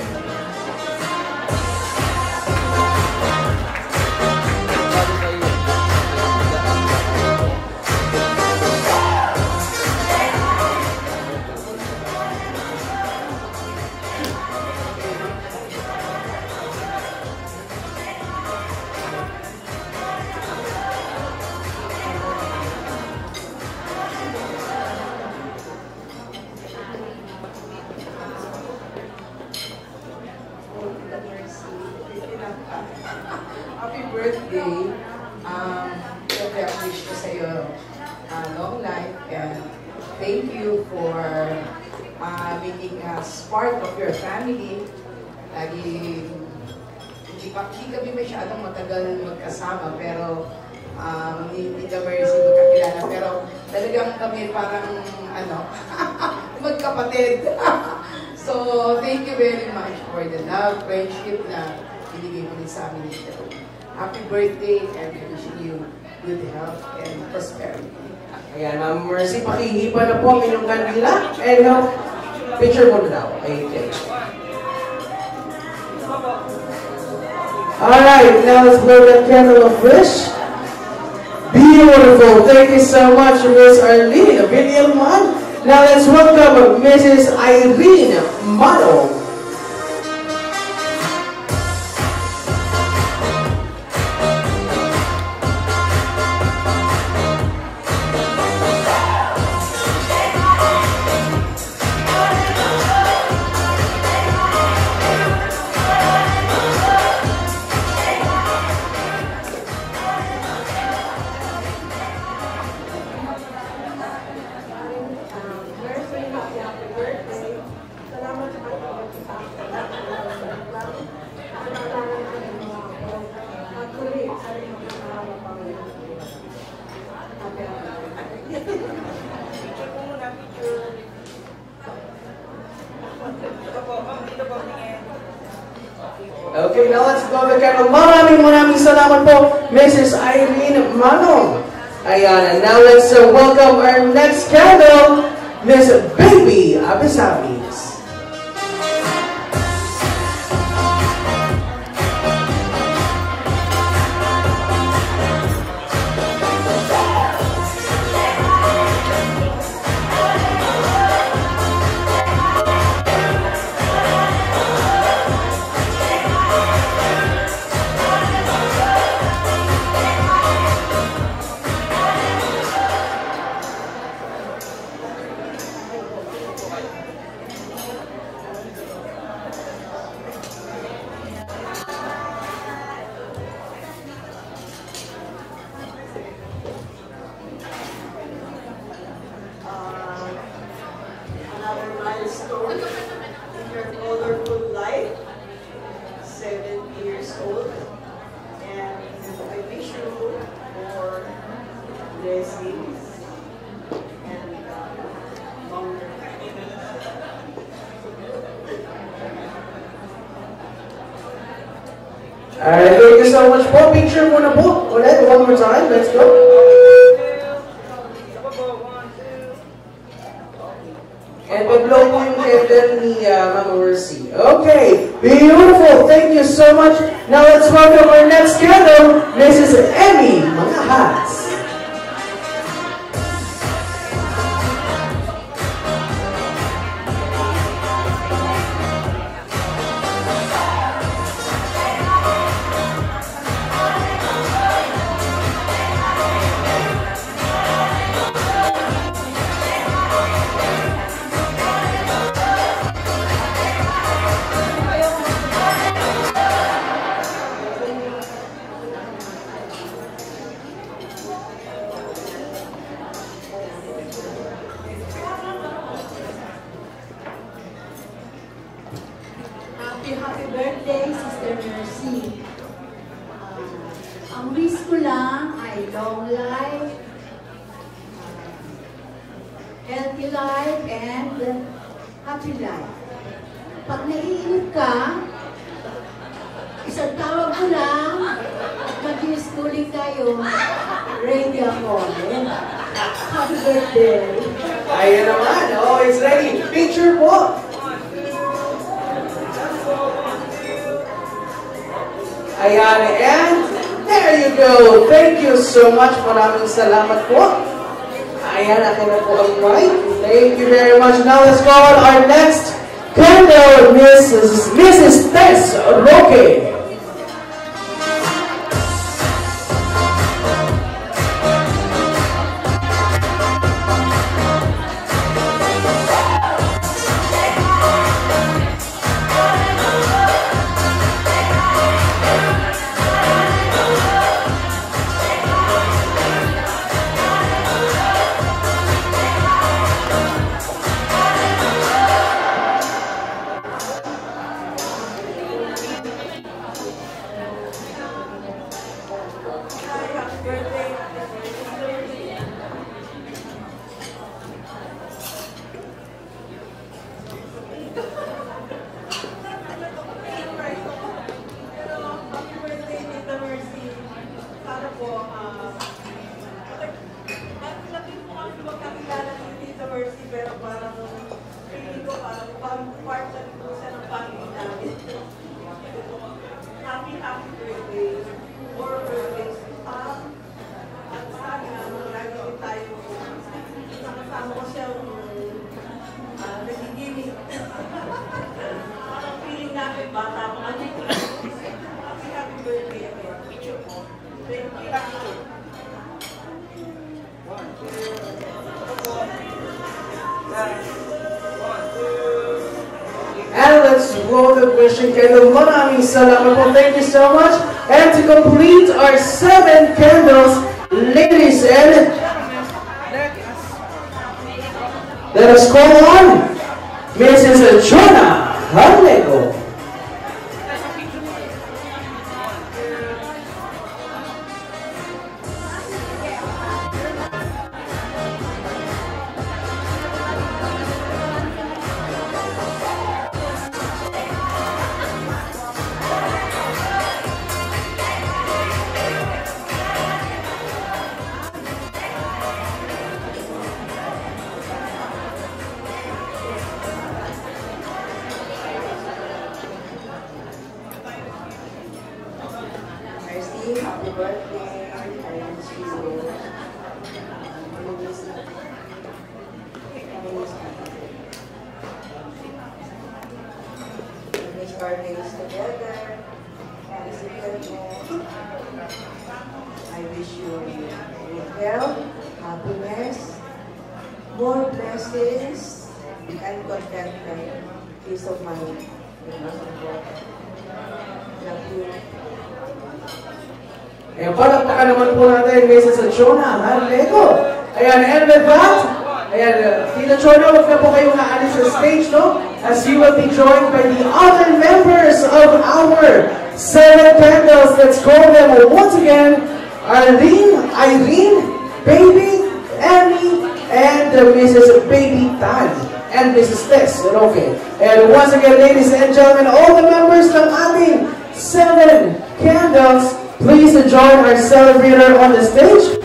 Happy birthday. Siyempre, ang wish ko sa'yo long life and thank you for making us part of your family. Lagi, hindi kami masyadong matagal magkasama pero hindi ka Mercy magkakilala pero talagang kami parang magkapatid. So, thank you very much for the love, friendship na binigay mo rin sa amin dito. Happy birthday and wishing you good health and prosperity. Ayan, Ma'am Mercy, pakihipa na po ang inyong kandila. And picture mo na daw. Okay. Alright, now let's blow that candle of wish. Beautiful. Thank you so much, Miss Arlene Villarreal-Man. Now let's welcome Mrs. Irene Mano. Okay, now let's blow the candle. Maraming salamat po, Mrs. Irene Manong. Ayan, and now let's welcome our next candle, Miss Baby Abisamis. Alright, thank you so much po. Picture muna po. Ulit, one more time. Let's go. And pag-blow po yung candle ni Mama Mercy. Okay, beautiful. Thank you so much. Now let's welcome our next candle, Mrs. Emmy Manahas. Happy birthday, Sister Mercy. Ang wish ko lang ay long life, healthy life, and happy life. Pag naiinip ka, isang tawag ko lang, mag-i-schooling tayo, ready ako. Happy birthday. Ayan naman. Oh, it's ready. Picture po. Ayan, and there you go. Thank you so much. Maraming salamat po. Ayan, akin na po ang mic. Thank you very much. Now let's go on our next candle, Mrs. Tess Roque. And let's roll the wishing candle. Maraming salamat po. Thank you so much. And to complete our 7 candles, ladies and let us call on Mrs. Jonah Harlego. Mercy, happy birthday. I wish you finish our days together. I wish you good health, happiness, more blessings, and contentment, peace of mind. Love you. Ayan, palakpakan naman po natin Mrs. Chona Harlego. Ayan, and with that, ayan, Tita Chona, huwag na po kayong naalis sa stage, no? As you will be joined by the other members of our 7 candles. Let's call them once again, Arlene, Irene, Baby, Annie, and Mrs. Baby Tan, and Mrs. Tess, okay. And once again, ladies and gentlemen, all the members ng ating 7 candles, please join our celebrator on the stage.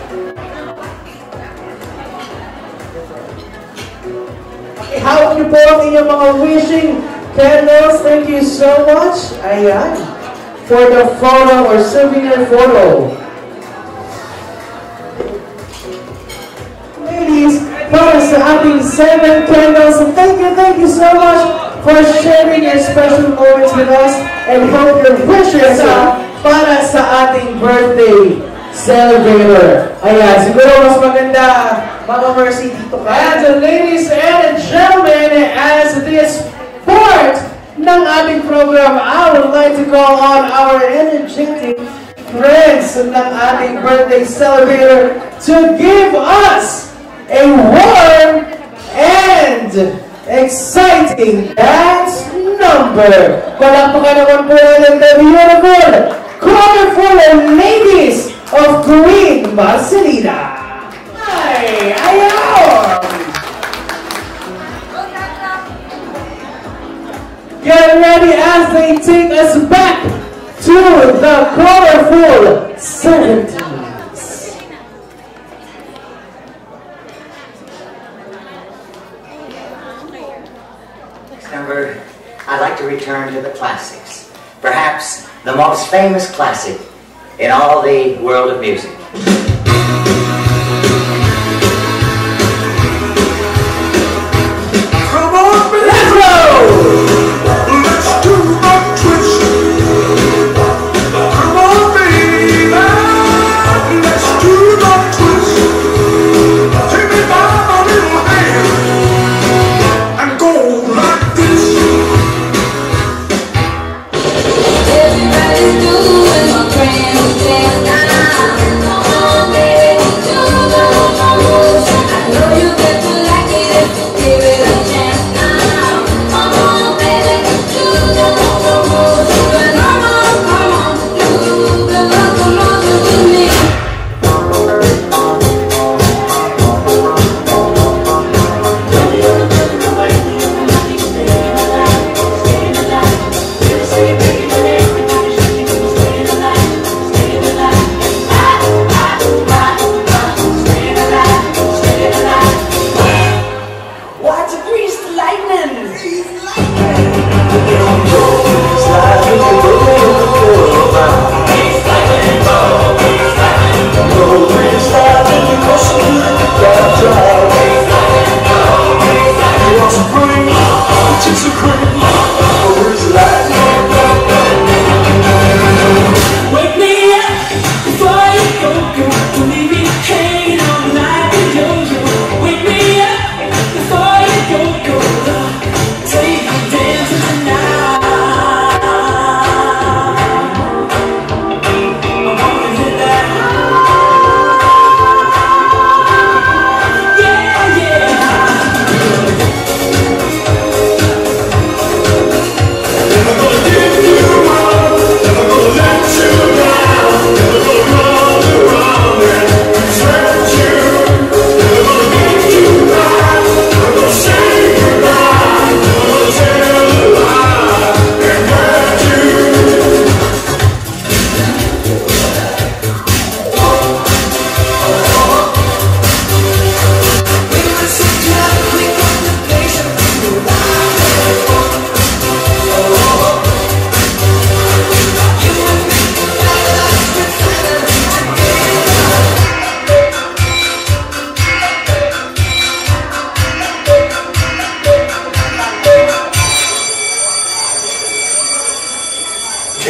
Hawak niyo po ang inyong mga wishing candles. Thank you so much. Ayan. For the photo or souvenir photo. Ladies, para sa ating 7 candles, thank you so much for sharing your special moments with us and hope your wishes para sa ating birthday celebrator. Ayan, siguro mas maganda, Mama Mercy, dito ka. And ladies and gentlemen, as this part ng ating program, I would like to call on our energetic friends ng ating birthday celebrator to give us a warm and exciting dance number. Palakpakan naman po natin the beautiful, colorful ladies of Queen Marcelina. Hi! Ayaw! Get ready as they take us back to the colorful 70s. Next number, I'd like to return to the classics. Perhaps the most famous classic in all the world of music. Everybody's doing my friends say now.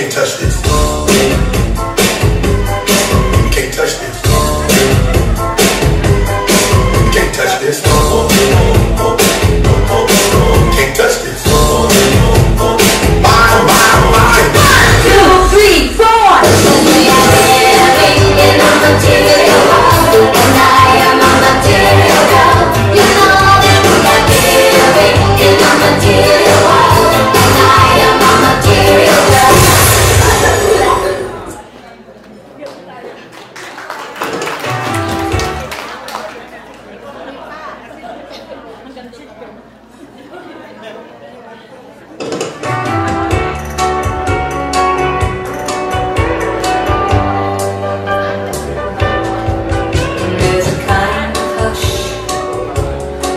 can't touch this. You can't touch this. You can't touch this. Can't touch this. My. 2, 3, 4. We are living in a material world, and I am a material girl. You know that we are living in a material world, and I am a material girl. There's a kind of hush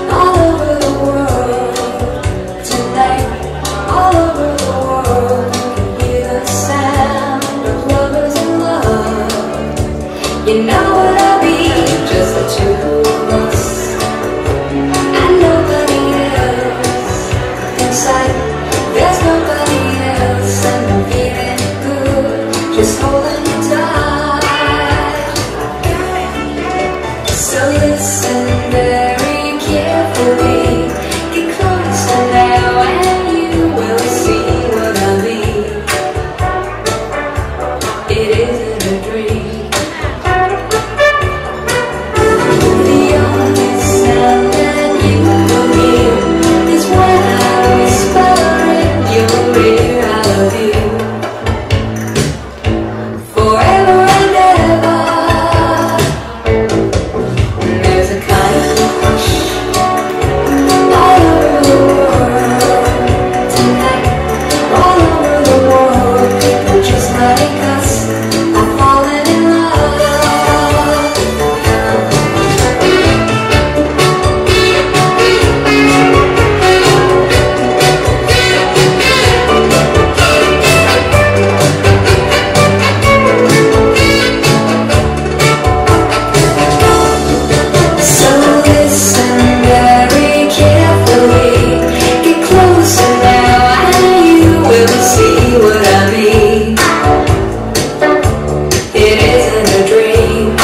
all over the world tonight. All over the world, you can hear the sound of lovers in love. You know what I mean? Just the two of us and nobody else in sight. There's nobody else, and I'm feeling good, just holding you tight. So listen very carefully, get closer now and you will see what I mean. It isn't a dream. The only sound that you will hear is when I whisper in your ear, I love you forever and ever. There's a kind of hush all over the world tonight. All over the world, people just like us are falling in love. So listen very carefully, get closer now and you will see what I mean. It isn't a dream.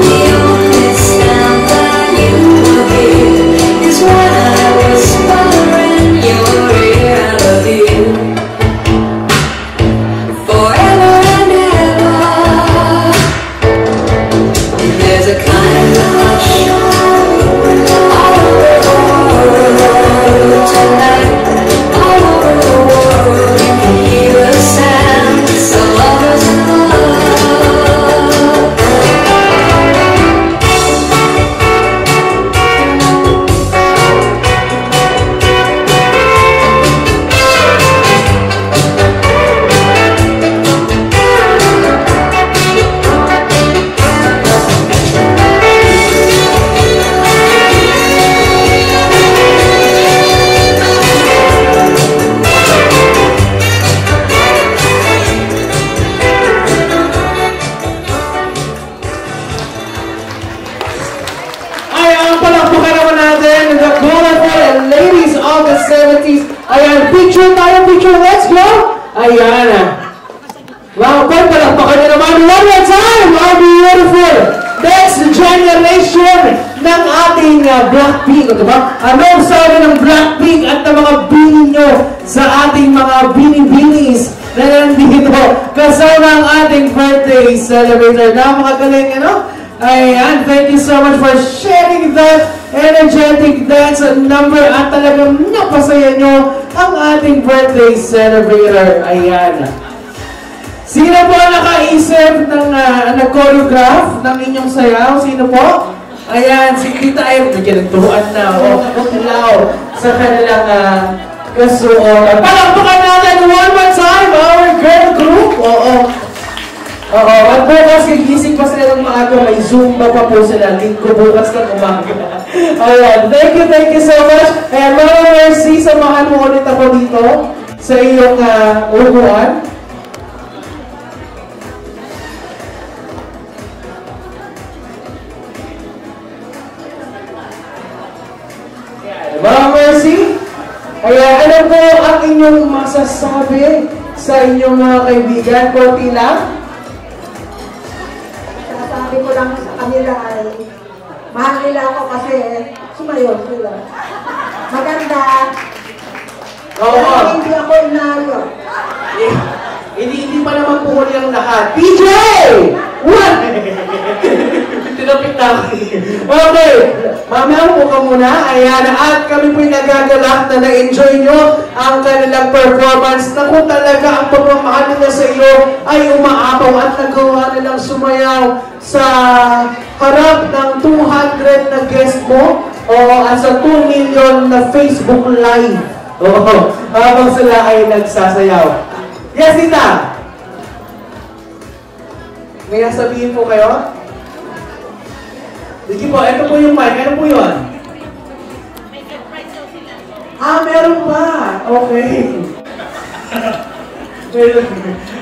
The only sound that you will hear is when I whisper in your ear, I love you forever and ever. There's a kind of hush all over the world tonight. All over the world, you can hear the sound of lovers in love. Ayan, palakpakan naman natin the colorful and ladies of the 70s. Ayan, picture tayo, picture. Let's go! Ayan. Wow, palakpakan nyo naman. One more time! Wow, beautiful! Next generation ng ating Blackpink. Diba? Ano sabi ng Blackpink at ng mga bini nyo sa ating mga bini-binis na nandito kasama ang ating birthday celebrator. Napakagaling, ano? Ayan, thank you so much for sharing that energetic dance number at talagang napasaya nyo ang ating birthday celebrator. Ayan. Sino po nakaisip ng nag-choreograph ng inyong sayaw? Sino po? Ayan, si Tita Ay, nagkinagturuan na. Hello sa kanilang kasuot. Palakpakan natin one more time, our girl group. Oo, at bukas gigising pa sila ng maaga, may Zumba pa po sila, linggo bukas ng umaga. Ayan, thank you so much. Ayan, Mama Mercy, samahan mo ulit ako dito sa iyong upuan. Mama Mercy, ayan, ano po ang inyong masasabi sa inyong mga kaibigan? Konti lang. Sasabi ko lang sa kanila ay mahal nila ako kasi sumayon sila. Maganda. Oo. Pero hindi ako inayo. Hindi pa naman pumuli ang lahat. DJ! What? Tinapit na ako. Okay. Mamaya po ka muna. Ayan. At kami po'y nagagalak na na-enjoy nyo ang kanilang performance na kung talaga ang pagmamahal nila sa iyo ay umaapaw at nagawa nilang sumayaw sa harap ng 200 na guest mo o sa 2 million na Facebook Live. Oo. Habang sila ay nagsasayaw. Yes, Tita! May nasabihin po kayo? Sige po, ito po yung mic. Ano po yun? Meron pa! Okay.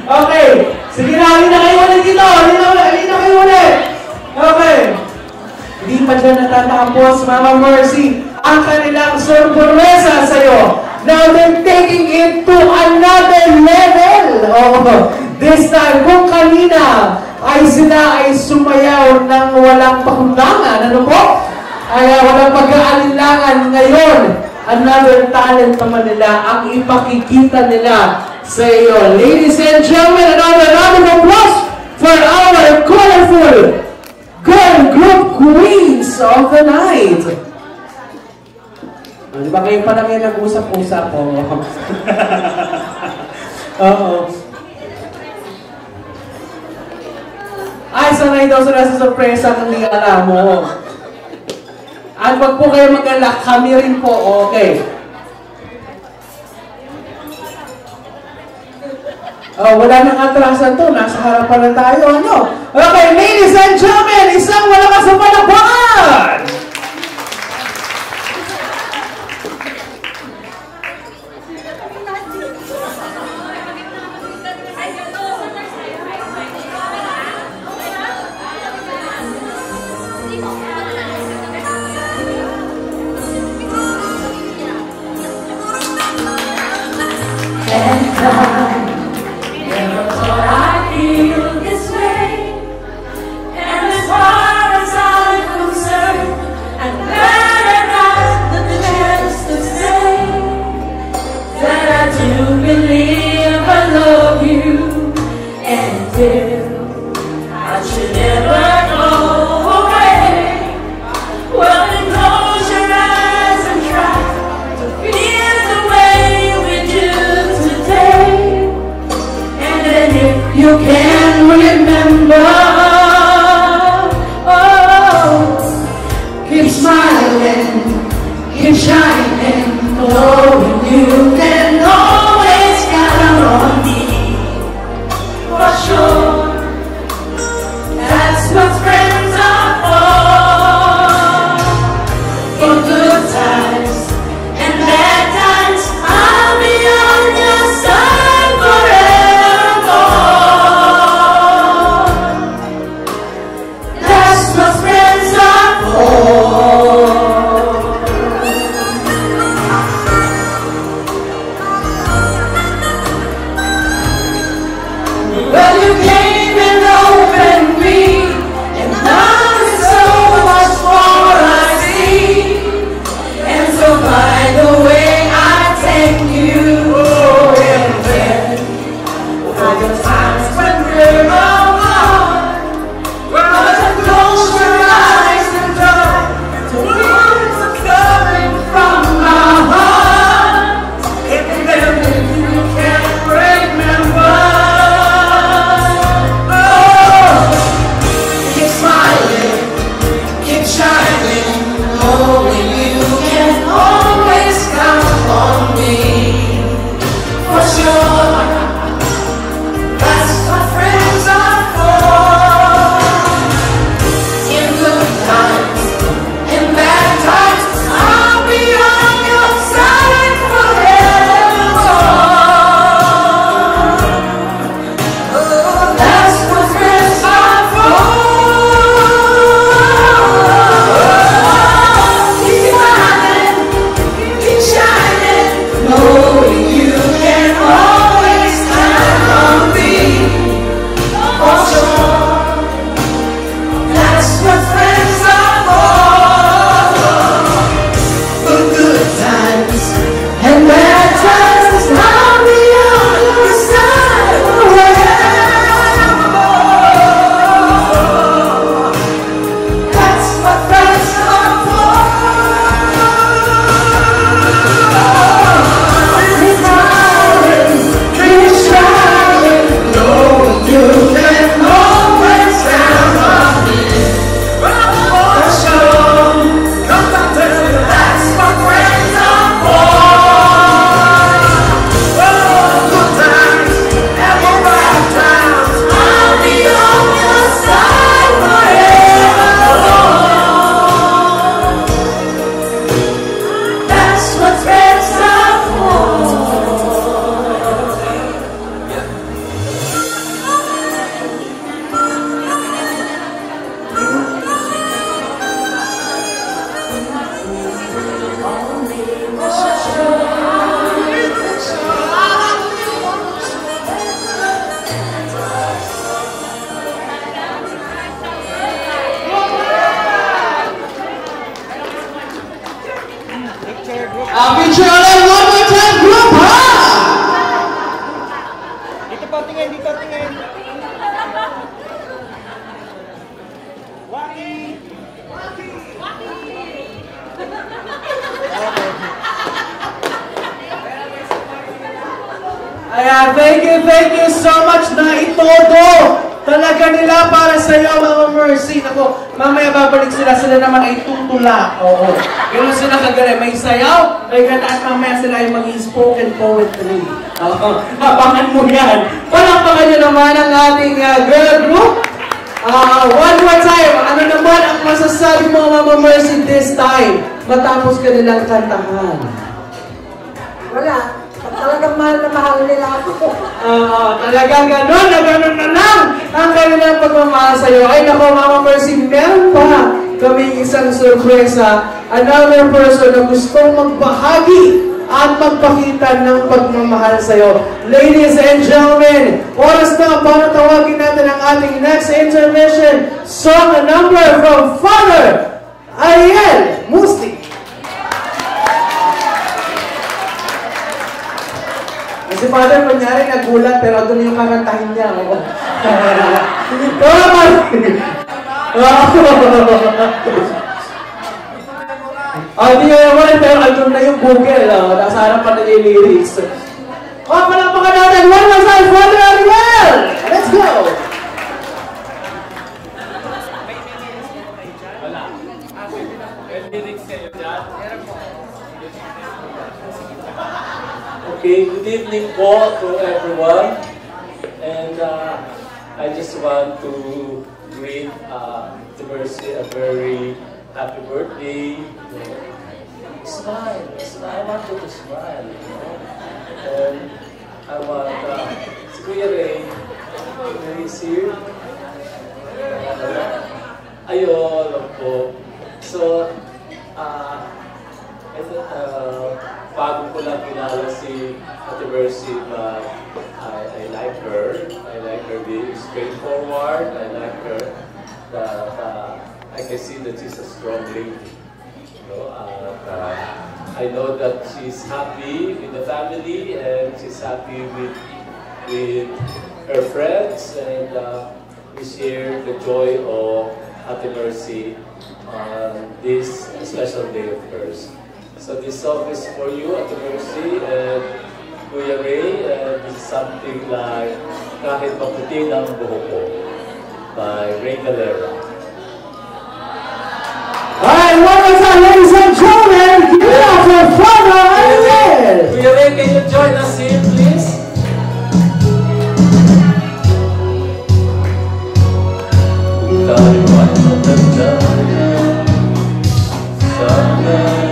Okay. Sige na, alin na kayo ulit dito! Alin na kayo ulit! Okay. Hindi pa dyan natatapos, Mama Mercy, ang kanilang sorpresa sa'yo. Now they're taking it to another level. Oh, this time, kung kanina ay sila ay sumayaw ng walang pakundangan, ano po? Ay walang pag-aalinlangan ngayon. Another talent naman nila ang ipakikita nila sa iyo. Ladies and gentlemen, another round of applause for our colorful girl group queens of the night. Di ba kayo pa lang yan nag-usap-usap po? Oo. Ay, sanay daw sila sa sorpresa kung hindi alam mo. At wag po kayo mag-alak, kami rin po, okay. Wala nang atrasan to, nasa harapan na tayo, ano? Okay, ladies and gentlemen, isang malakas na palakpakan! Picture ulit, one more time, group hug! Dito po, tingin, dito, tingin. Ayan, thank you so much na itodo talaga nila para sa iyo, Mama Mercy. Ako, mamaya babalik sila naman ay tutula. Oo. Ganun sila kagaling. May sayaw, may ganda at mamaya sila ay mag-spoken poetry. Oo. Abangan mo yan. Palakpakan nyo naman ang ating girl group. One more time, ano naman ang masasabi mo, Mama Mercy, this time? Matapos ka nilang kantahan. Wala. Talagang mahal na mahal nila ako. Talagang gano'n na lang ang kanilang pagmamahal sa'yo. Ay nako, Mama Mercy, meron pa kaming isang sorpresa. Another person na gustong magbahagi at magpakita ng pagmamahal sa'yo. Ladies and gentlemen, oras na para tawagin natin ang ating next intermission. Song number from Father Ariel Musti. Si Father, kunyari, nagulat, pero doon yung kakantahin niya. Hindi nga naman, pero andun na yung Google. Nasa harap pa na yung lyrics. Palakpakan natin, one more time, Father Ariel! Let's go! Okay, good evening po to everyone, and I just want to greet the Mercy a very happy birthday. Smile, I want you to smile, and I want si Kuya Ray is here. Ayun po. So, bago ko lang kilala si Ate Mercy, but I like her. I like her being straightforward. I like her that I can see that she's a strong lady. I know that she's happy with the family and she's happy with her friends, and we share the joy of Ate Mercy on this special day of hers. So this song is for you, Ate Mercy, and Kuya Ray, and this is something like Kahit Maputi ng Buhok Ko by Ray Galera. Alright, one more time, ladies and gentlemen, give it up for Father Ariel! Kuya Ray, can you join us here, please? Tayo ay matandaan, sana'y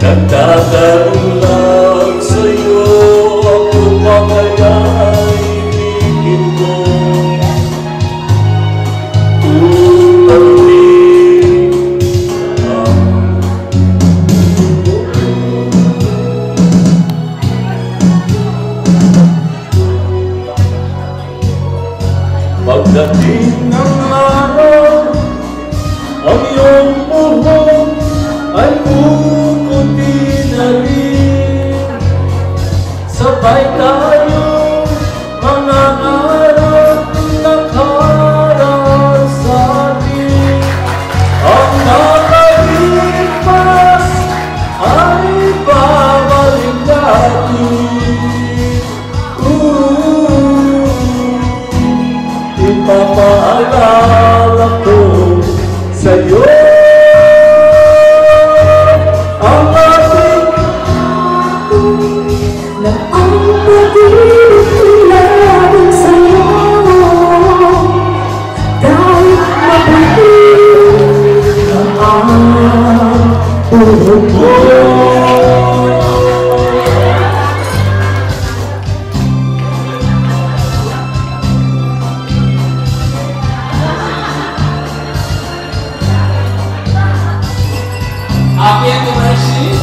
nagtatanong lang sa'yo ako pa kaya'y ibigin mo upang di pagdating ng araw ang iyong buhok ay puputi na rin. Sabay tayo mga araw nakaral sa atin. Ang nakalipas ay babalik natin. Ipapaalala Happy anniversary!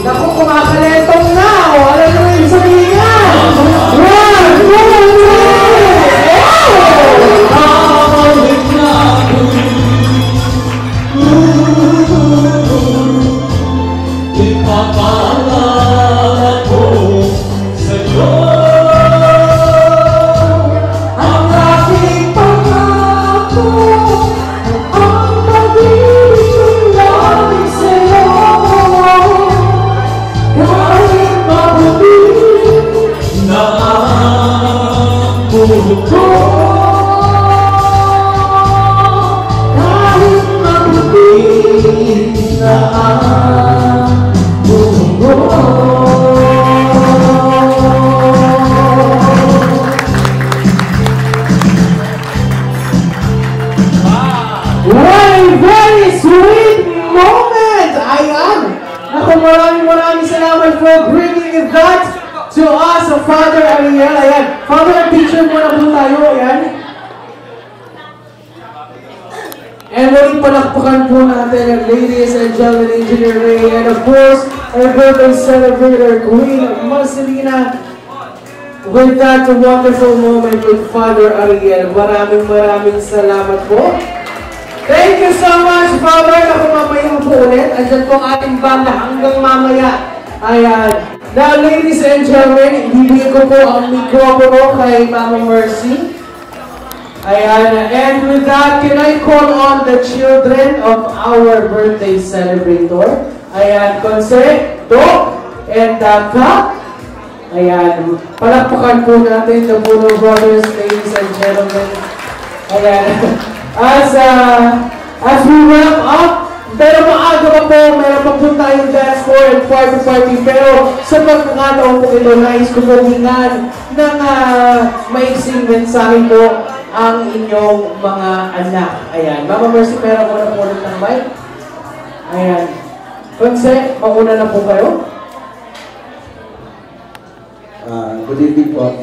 Naku, kumakaletong na! Alam mo yung sabihin nga! 1, 2, 3! Ipapaalala ko sa'yo ang aking pangako, ang pag-ibig lagi sa'yo. Kahit mabuti na ang buhay ko, kahit mabuti na ang very sweet moment! Ayan! Naku, maraming salamat for bringing that to us, Father Ariel. Ayan, Father, teacher mo na po tayo. Ayan. And muling palakpakan po natin, ladies and gentlemen, Engineer Ray, and of course, our birthday celebrator, Queen Marcelina, with that wonderful moment with Father Ariel. Maraming salamat po. Thank you so much, Father. Ako mamaya po ulit. Andyan po ang ating banda hanggang mamaya. Ayan. Now, ladies and gentlemen, ibibigay ko po ang mikropono kay Mama Mercy. Ayan. And with that, can I call on the children of our birthday celebrator? Ayan. Conce, Doc, and Daka. Ayan. Palakpakan po natin the Bono Brothers, ladies and gentlemen. Ayan. As we wrap up, pero maaga pa po, meron pa po tayong dance floor and party. Pero sa pagkakataon po ito, nais ko po hingan ng maiksing mensahe po ang inyong mga anak. Ayan. Mama Mercy, meron ko na po ulit ng mic. Ayan. Conce, mauna na po kayo. Good evening po.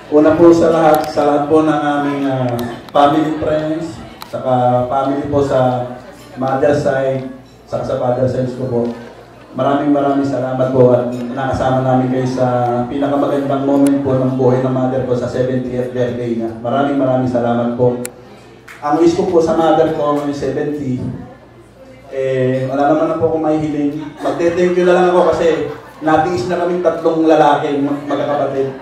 Una po sa lahat po ng aming family friends, saka family po sa mother side, saka sa father side ko po. Maraming salamat po at nakasama namin kayo sa pinakamagandang moment po ng buhay ng mother ko sa 70th birthday niya. Maraming salamat po. Ang wish ko po sa mother ko ng 70, wala naman na po akong mahihiling. Magte-thank you na lang ako kasi natiis na kaming tatlong lalaki, magkakapatid.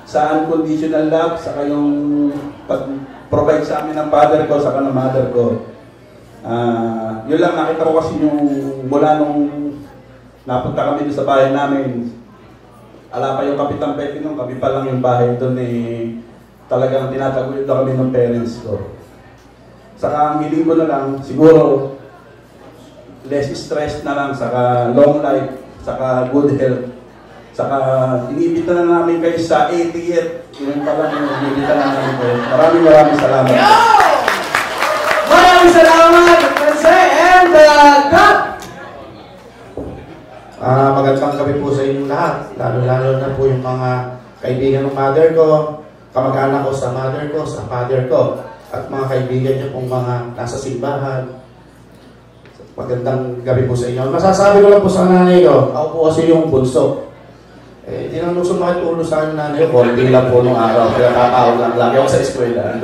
Sa unconditional love, saka yung pag-provide sa amin ng father ko, saka ng mother ko. Yun lang, nakita ko kasi yung mula nung napunta kami doon sa bahay namin, ala pa yung Kapitang Pepe nung, kami pa lang yung bahay doon talagang tinataguyod na kami ng parents ko. Saka ang hiling ko na lang, siguro, less stress na lang, saka long life, saka good health. Saka inibita na namin kayo sa 80th. Yun pala yung inibita na namin kayo. Maraming salamat. Maraming salamat, Jose and Kap! Magandang gabi po sa inyong lahat. Lalo na po yung mga kaibigan ng mother ko, kamag-anak ko sa mother ko, sa father ko, at mga kaibigan niyo pong mga nasa simbahan. Magandang gabi po sa inyo. Masasabi ko lang po sa nanay ko, ako po kasi yung bunso. Hindi naman sumakit ulo sa akin nanay ko, konti lang po nung araw, kaya kakahon lang lagi ako sa eskwela.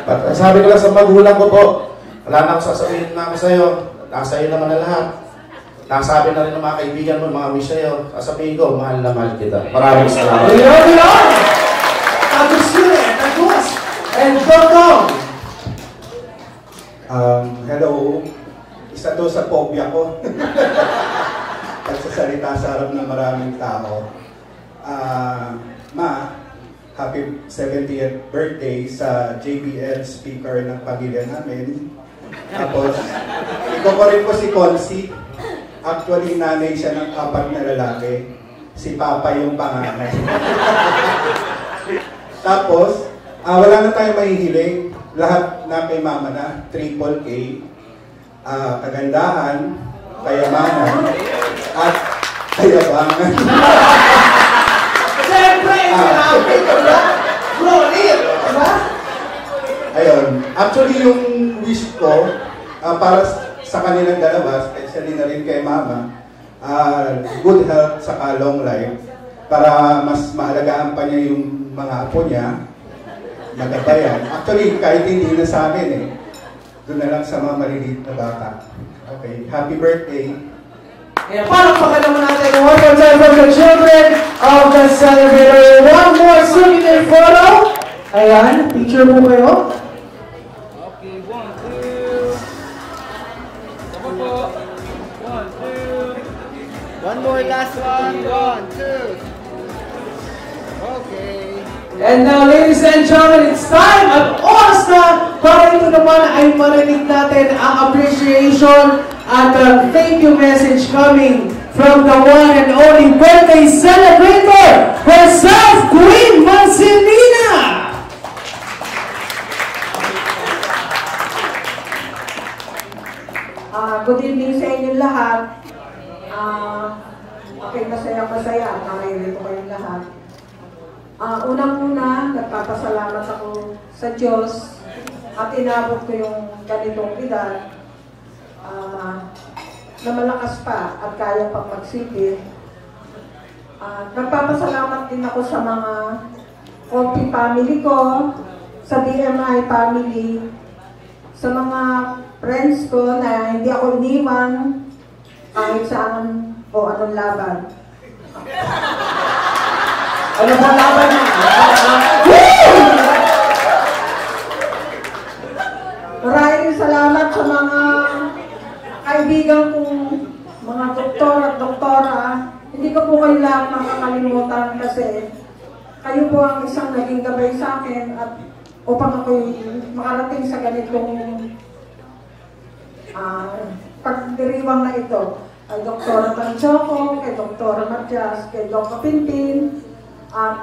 But sabi ko lang sa magulang ko po, wala na akong sasabihin namin sa'yo, nasa iyo naman na lahat. Nasabi na rin ng mga kaibigan mo, mga wish sa'yo, sasabihin ko, mahal na mahal kita. Maraming salamat. And Dotong! Hello. Isa to sa phobia ko. Pagsasalita sa harap ng maraming tao. Ma, happy 70th birthday sa JBL speaker ng pamilya namin. Tapos, ito ko rin po si Concy. Actually, nanay siya ng 4 na lalaki. Si Papa yung panganay. Tapos, wala na tayong mahihiling. Lahat na kay Mama na, Triple K. kagandahan, kayamanan, at kayabangan. Siyempre, sinabi ko na, Ronnie, diba? Ayun, actually yung wish ko, para sa kanilang dalawa, especially na rin kay Mama, good health saka long life, para mas maalagaan pa niya yung mga apo niya, magabayan. Actually, kahit hindi na sa akin eh, doon na lang sa mga maliliit na bata. Okay, happy birthday. Kaya palakpakan naman natin one more time for the children of the celebrator. One more souvenir photo. Ayan, picture mo kayo. Okay, 1, 2. Sama po. 1, 2. One more, last one. 1, 2. Okay. And now, ladies and gentlemen, it's time at oras na para ito naman ay marinig natin ang appreciation at thank you message coming from the one and only birthday celebrator, herself, Queen Marcelina! Good evening sa inyo lahat. Okay, masaya-masaya. Naririto kayong lahat. Unang-una, nagpapasalamat ako sa Diyos at inabot ko yung ganitong edad na malakas pa at kaya pang magsipit. Nagpapasalamat din ako sa mga Kopi family ko, sa DMI family, sa mga friends ko na hindi ako iniwan kahit saan o anong laban. Ano ba laban niya? Maraming salamat sa mga kaibigan kong mga doktor at doktora. Hindi ko po kayo lahat makakalimutan kasi kayo po ang isang naging gabay sa akin at upang ako makarating sa ganitong pagdiriwang na ito. Kay Dr. Tanchoco, kay Dr. Matias, kay Dr. Pinpin, at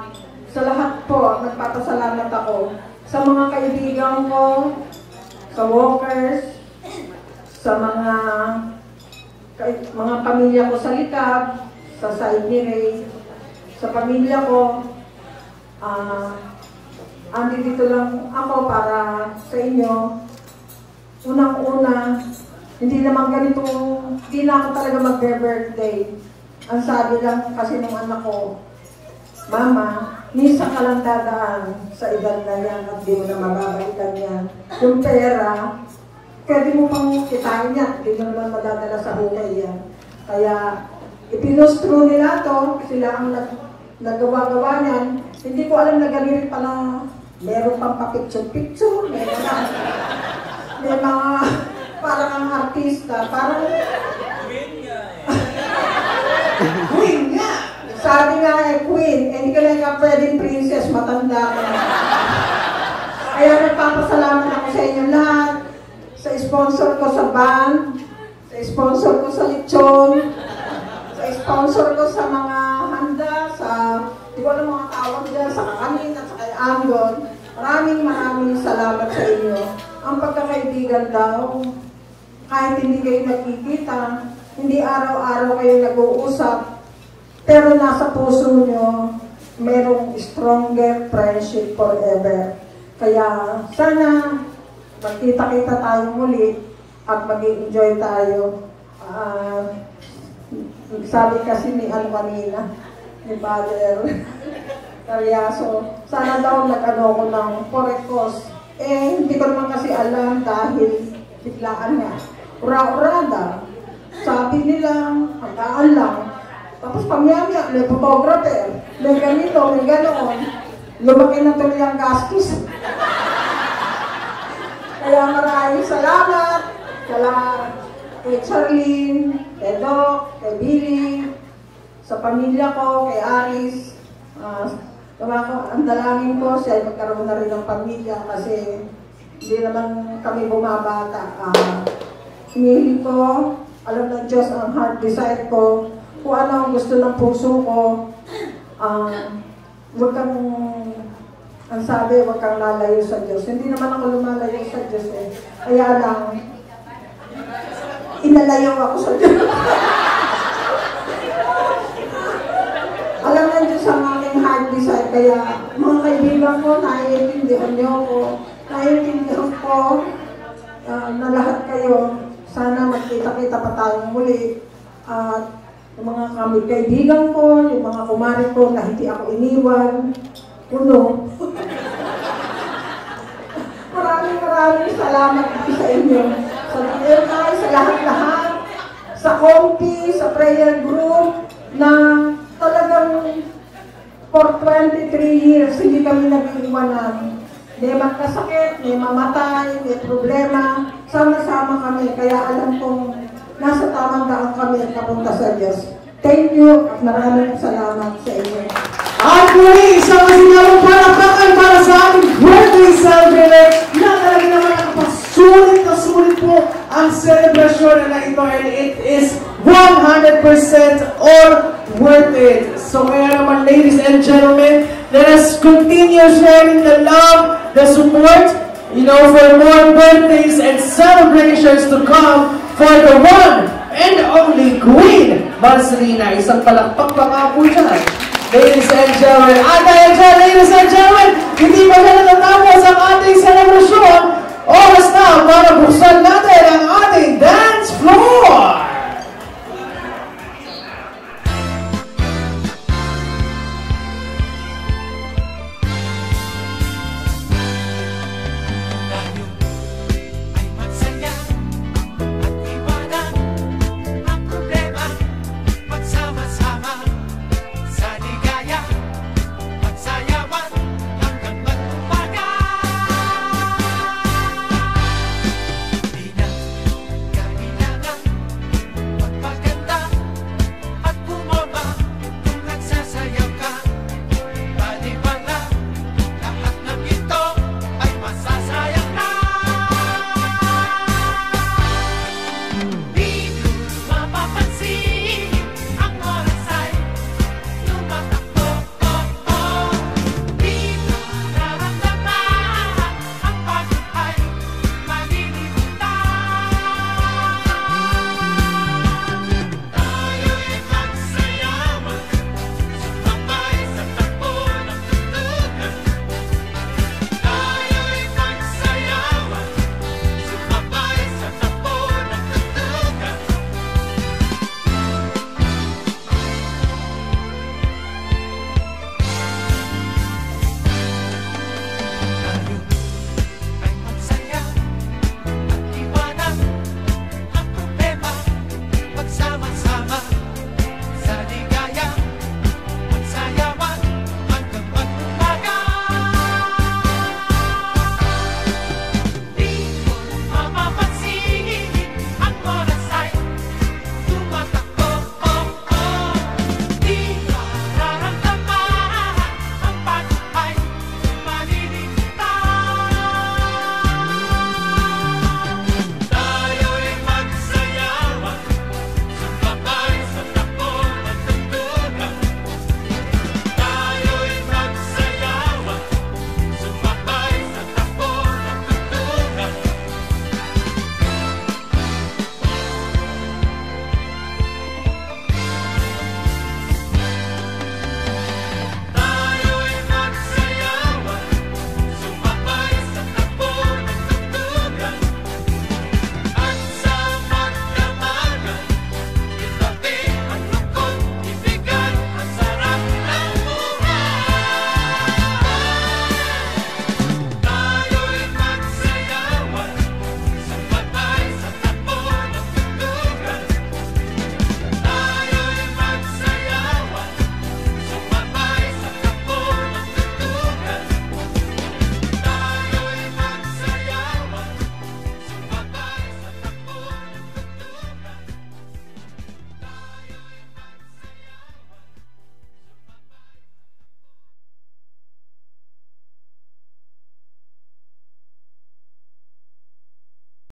sa lahat po, nagpapasalamat ako sa mga kaibigan ko, sa workers, sa mga pamilya ko sa Likab, sa side ni Ray, sa pamilya ko. Dito lang ako para sa inyo. Unang-una, hindi naman ganito, hindi na ako talaga mag-birthday. Ang sabi lang kasi ng anak ko, Mama, minsan ka lang dadaan sa edad na yan at di mo na mababalikan yan. Yung pera, pwede mo pang kitain yan, hindi mo naman madadala sa buhay yan. Kaya, ipinustro nila to, sila ang nagawa-gawa niyan. Hindi ko alam na gamitin pala, meron pang pa-picture-picture, may mga parang ang artista, parang Queen nga! Sabi nga Queen, hindi ka na pwedeng princess, matanda ka na. Kaya nagpapasalamat ako sa inyo lahat, sa sponsor ko sa band, sa sponsor ko sa lechon, sa sponsor ko sa mga handa, sa, di ko alam mga tawag dyan, sa kakanin at sa kay Angon. Maraming salamat sa inyo. Ang pagkakaibigan daw, kahit hindi kayo nagkikita, hindi araw-araw kayo nag-uusap, pero nasa puso nyo, merong stronger friendship forever. Kaya sana magkita-kita tayo muli at mag-enjoy tayo. Sabi kasi ni ano kanina, ni Father Carriaso, sana daw nag-ano ko ng Porecos. Hindi ko naman kasi alam dahil biglaan nga. Ura-urada. Sabi nila, hanggaan lang. Tapos pamiyamya, may photographer, may ganito, may ganoon. Lumaki na tuloy ang gastos. Kaya maraming salamat kay Charlene, kay Doc, kay Billy, sa pamilya ko, kay Aris. Ang dalangin ko siya ay magkaroon na rin ng pamilya kasi hindi naman kami bumabata. Hinihiling ko, alam ng Diyos ang heart desire ko, kung ano ang gusto ng puso ko. Huwag kang, ang sabi, huwag kang lalayo sa Diyos. Hindi naman ako lumalayo sa Diyos eh. Kaya lang, inalayaw ako sa Diyos. Alam na Diyos ang aking heart desire, kaya mga kaibigan ko, naiintindihan niyo ako. Naiintindihan ko na lahat kayo, sana magkita-kita pa tayong muli. At yung mga kaibigan ko, yung mga kumari ko na hindi ako iniwan, puno. Maraming salamat sa inyo. Sa DMI, sa lahat-lahat, sa Compi, sa prayer group, na talagang for 23 years, hindi kami nag-iwanan. May magkasakit, may mamatay, may problema, sama-sama kami. Kaya alam kong nasa tamang daan kami at napunta sa Diyos. Thank you at maraming salamat sa inyo. At muli, isang masinabong palakpakan para sa ating birthday celebrator na talaga naman nakapasulit na sulit po ang celebration na ito, and it is 100% all worth it. So kaya naman, ladies and gentlemen, let us continue sharing the love, the support, for more birthdays and celebrations to come for the one and only Queen Marcelina. Isang palakpak pa nga po dyan. Ladies and gentlemen, at dahil dyan, ladies and gentlemen, hindi pa na natatapos ang ating celebration. Oras na para buksan natin ang ating dance floor!